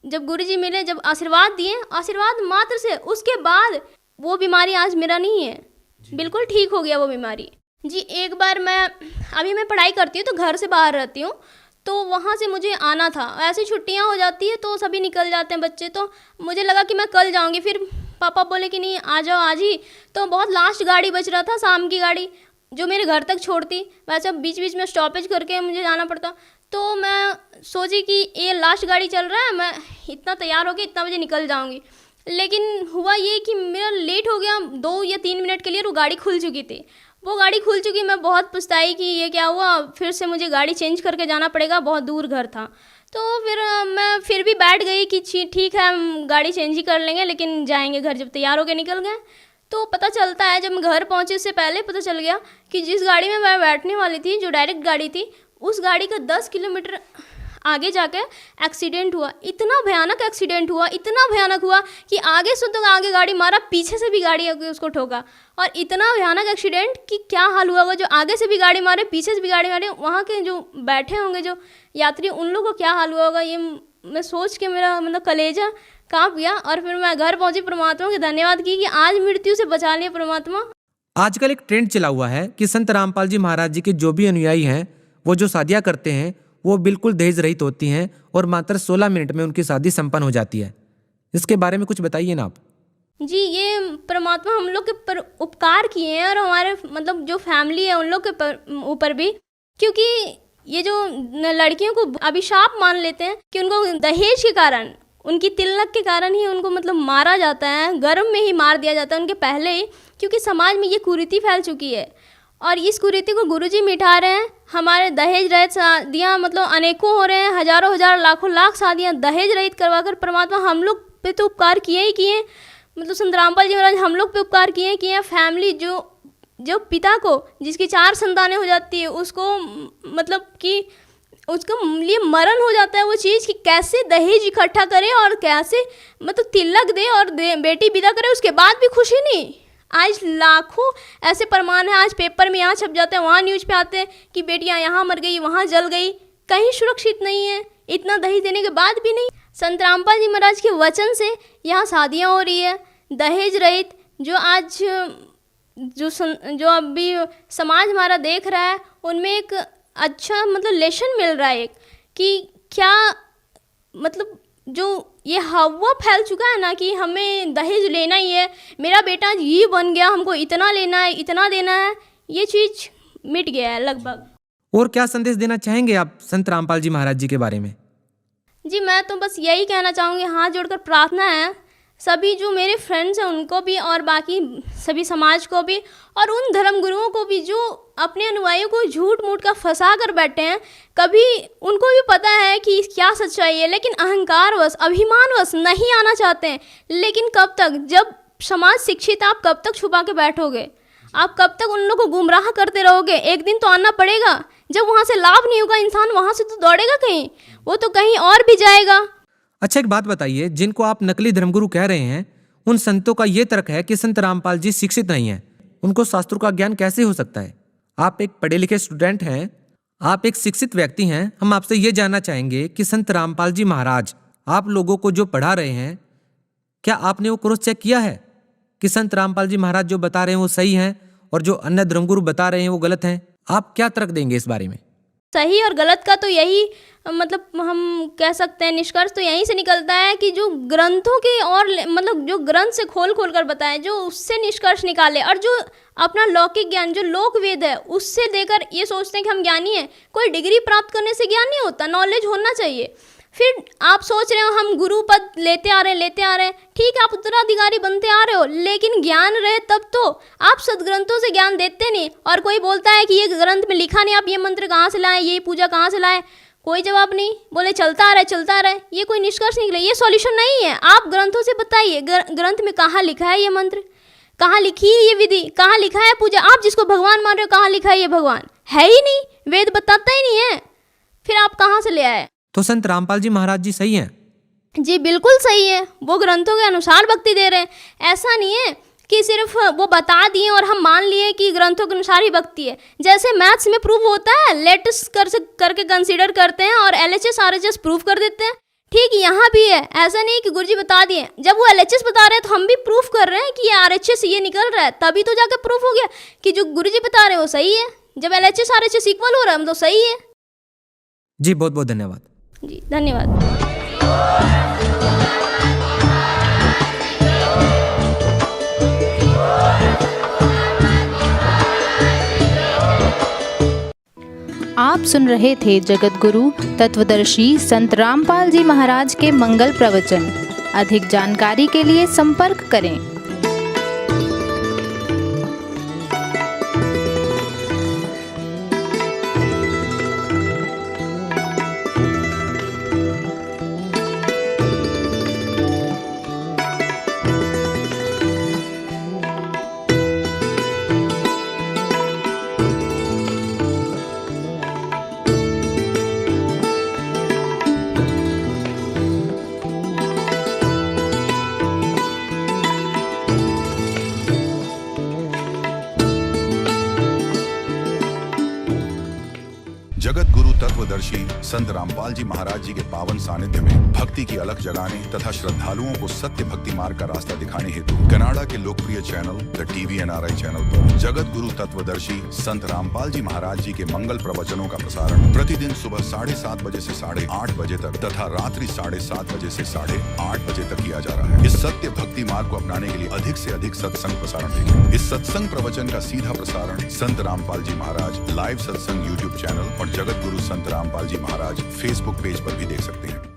जब गुरुजी मिले, जब आशीर्वाद दिए, आशीर्वाद मात्र से, उसके बाद वो बीमारी आज मेरा नहीं है, बिल्कुल ठीक हो गया वो बीमारी। जी, एक बार अभी मैं पढ़ाई करती हूँ तो घर से बाहर रहती हूँ, तो वहाँ से मुझे आना था। ऐसी छुट्टियाँ हो जाती है तो सभी निकल जाते हैं बच्चे, तो मुझे लगा कि मैं कल जाऊँगी। फिर पापा बोले कि नहीं, आ जाओ आज ही। तो बहुत लास्ट गाड़ी बच रहा था, शाम की गाड़ी, जो मेरे घर तक छोड़ती। वैसे बीच बीच में स्टॉपेज करके मुझे जाना पड़ता। तो मैं सोची कि ये लास्ट गाड़ी चल रहा है, मैं इतना तैयार होकर इतना बजे निकल जाऊंगी। लेकिन हुआ ये कि मेरा लेट हो गया 2 या 3 मिनट के लिए, वो गाड़ी खुल चुकी थी। वो गाड़ी खुल चुकी, मैं बहुत पछताई कि ये क्या हुआ, फिर से मुझे गाड़ी चेंज करके जाना पड़ेगा, बहुत दूर घर था। तो फिर मैं फिर भी बैठ गई कि ठीक है, हम गाड़ी चेंज ही कर लेंगे, लेकिन जाएंगे घर। जब तैयार होकर निकल गए तो पता चलता है, जब मैं घर पहुँचे उससे पहले पता चल गया कि जिस गाड़ी में मैं बैठने वाली थी, जो डायरेक्ट गाड़ी थी, उस गाड़ी का 10 किलोमीटर आगे जाके एक्सीडेंट हुआ। इतना भयानक एक्सीडेंट हुआ, इतना भयानक हुआ कि आगे से तो आगे गाड़ी मारा, पीछे से भी गाड़ी आके उसको ठोका। और इतना भयानक एक्सीडेंट कि क्या हाल हुआ होगा, जो आगे से भी गाड़ी मारे, पीछे से भी गाड़ी मारे, वहाँ के जो बैठे होंगे जो यात्री, उन लोगों को क्या हाल हुआ होगा। ये मैं सोच के मेरा मतलब कलेजा काँप गया। और फिर मैं घर पहुँची, परमात्मा के धन्यवाद की कि आज मृत्यु से बचा लिया परमात्मा।
आजकल एक ट्रेंड चला हुआ है कि संत रामपाल जी महाराज जी के जो भी अनुयायी हैं, वो जो शादियां करते हैं वो बिल्कुल दहेज रहित होती हैं और मात्र 16 मिनट में उनकी शादी संपन्न हो जाती है। इसके बारे में कुछ बताइए ना आप।
जी, ये परमात्मा हम लोग के पर उपकार किए हैं और हमारे मतलब जो फैमिली है उन लोग के ऊपर भी, क्योंकि ये जो लड़कियों को अभिशाप मान लेते हैं कि उनको दहेज के कारण, उनकी तिलक के कारण ही उनको मतलब मारा जाता है, गर्भ में ही मार दिया जाता है उनके पहले ही, क्योंकि समाज में ये कुरीति फैल चुकी है। और इस कुरीति को गुरुजी मिटा रहे हैं। हमारे दहेज रहित शादियाँ मतलब अनेकों हो रहे हैं, हजारों हजार लाखों लाख शादियाँ दहेज रहित करवाकर परमात्मा हम लोग पे तो उपकार किए ही किए, मतलब संत रामपाल जी महाराज हम लोग पे उपकार किए हैं। फैमिली जो पिता को जिसकी 4 संतानें हो जाती है उसको मतलब कि उसका लिए मरण हो जाता है वो चीज़ कि कैसे दहेज इकट्ठा करे और कैसे मतलब तिलक दे और बेटी विदा करे, उसके बाद भी खुशी नहीं। आज लाखों ऐसे प्रमाण है, आज पेपर में यहाँ छप जाते हैं, वहाँ न्यूज़ पे आते हैं कि बेटियाँ यहाँ मर गई, वहाँ जल गई, कहीं सुरक्षित नहीं है, इतना दहेज देने के बाद भी नहीं। संत रामपाल जी महाराज के वचन से यहाँ शादियाँ हो रही है दहेज रहित। जो आज जो अभी समाज हमारा देख रहा है उनमें एक अच्छा मतलब लेसन मिल रहा है एक, कि क्या मतलब जो ये हवा फैल चुका है ना कि हमें दहेज लेना ही है, मेरा बेटा आज ये बन गया, हमको इतना लेना है, इतना देना है, ये चीज़ मिट गया है लगभग।
और क्या संदेश देना चाहेंगे आप संत रामपाल जी महाराज जी के बारे में?
जी, मैं तो बस यही कहना चाहूँगी, हाथ जोड़कर प्रार्थना है सभी जो मेरे फ्रेंड्स हैं उनको भी और बाकी सभी समाज को भी और उन धर्म गुरुओं को भी जो अपने अनुयायियों को झूठ मूठ का फंसा कर बैठे हैं। कभी उनको भी पता है कि क्या सच्चाई है, लेकिन अहंकारवश अभिमानवश नहीं आना चाहते हैं। लेकिन कब तक, जब समाज शिक्षित, आप कब तक छुपा के बैठोगे? आप कब तक उन लोगों को गुमराह करते रहोगे? एक दिन तो आना पड़ेगा। जब वहाँ से लाभ नहीं होगा, इंसान वहाँ से तो दौड़ेगा कहीं, वो तो कहीं और भी जाएगा।
अच्छा, एक बात बताइए, जिनको आप नकली धर्मगुरु कह रहे हैं उन संतों का ये तर्क है कि संत रामपाल जी शिक्षित नहीं हैं, उनको शास्त्रों का ज्ञान कैसे हो सकता है? आप एक पढ़े लिखे स्टूडेंट हैं, आप एक शिक्षित व्यक्ति हैं, हम आपसे ये जानना चाहेंगे कि संत रामपाल जी महाराज आप लोगों को जो पढ़ा रहे हैं, क्या आपने वो क्रॉस चेक किया है कि संत रामपाल जी महाराज जो बता रहे हैं वो सही हैं और जो अन्य धर्मगुरु बता रहे हैं वो गलत हैं? आप क्या तर्क देंगे इस बारे में?
सही और गलत का तो यही मतलब हम कह सकते हैं, निष्कर्ष तो यहीं से निकलता है कि जो ग्रंथों के और मतलब जो ग्रंथ से खोल खोल कर बताए, जो उससे निष्कर्ष निकाले और जो अपना लौकिक ज्ञान जो लोक वेद है उससे देकर ये सोचते हैं कि हम ज्ञानी हैं। कोई डिग्री प्राप्त करने से ज्ञान नहीं होता, नॉलेज होना चाहिए। फिर आप सोच रहे हो हम गुरु पद लेते आ रहे हैं, ठीक है, आप उत्तराधिकारी बनते आ रहे हो, लेकिन ज्ञान रहे तब तो। आप सदग्रंथों से ज्ञान देते नहीं और कोई बोलता है कि ये ग्रंथ में लिखा नहीं, आप ये मंत्र कहाँ से लाए, ये पूजा कहाँ से लाए, कोई जवाब नहीं, बोले चलता आ रहा है, ये कोई निष्कर्ष निकले, ये सॉल्यूशन नहीं है। आप ग्रंथों से बताइए, ग्रंथ में कहाँ लिखा है ये मंत्र, कहाँ लिखी है ये विधि, कहाँ लिखा है पूजा। आप जिसको भगवान मान रहे हो, कहाँ लिखा है ये भगवान? है ही नहीं, वेद बताता ही नहीं है, फिर आप कहाँ से ले आए?
तो संत रामपाल जी महाराज जी सही हैं?
जी बिल्कुल सही है, वो ग्रंथों के अनुसार भक्ति दे रहे हैं। ऐसा नहीं है कि सिर्फ वो बता दिए और हम मान लिए कि ग्रंथों के अनुसार ही भक्ति है। जैसे मैथ्स में प्रूफ होता है, लेट्स करके कंसीडर करते हैं और LHS RHS प्रूफ कर देते हैं, ठीक यहाँ भी है। ऐसा नहीं कि गुरुजी बता दिए, जब वो LHS बता रहे हैं तो हम भी प्रूफ कर रहे हैं कि ये RHS ये निकल रहा है, तभी तो जाकर प्रूफ हो गया कि जो गुरुजी बता रहे हैं वो सही है। जब LHS RHS इक्वल हो रहा है हम तो सही है।
जी बहुत बहुत धन्यवाद।
जी धन्यवाद।
आप सुन रहे थे जगत गुरु तत्वदर्शी संत रामपाल जी महाराज के मंगल प्रवचन। अधिक जानकारी के लिए संपर्क करें।
जगत गुरु तत्वदर्शी संत रामपाल जी महाराज जी के पावन सानिध्य में भक्ति की अलख जगाने तथा श्रद्धालुओं को सत्य भक्ति मार्ग का रास्ता दिखाने हेतु कनाडा के लोकप्रिय channel the TV NRI channel पर जगत गुरु तत्वदर्शी संत रामपाल जी महाराज जी के मंगल प्रवचनों का प्रसारण प्रतिदिन सुबह 7:30 बजे से 8:30 बजे तक तथा रात्रि 7:30 बजे से 8:30 बजे तक किया जा रहा है। इस सत्य भक्ति मार्ग को अपनाने के लिए अधिक से अधिक सत्संग प्रसारण देखें। इस सत्संग प्रवचन का सीधा प्रसारण संत रामपाल जी महाराज लाइव सत्संग YouTube चैनल और जगत गुरु संत रामपाल जी महाराज Facebook पेज पर भी देख सकते हैं।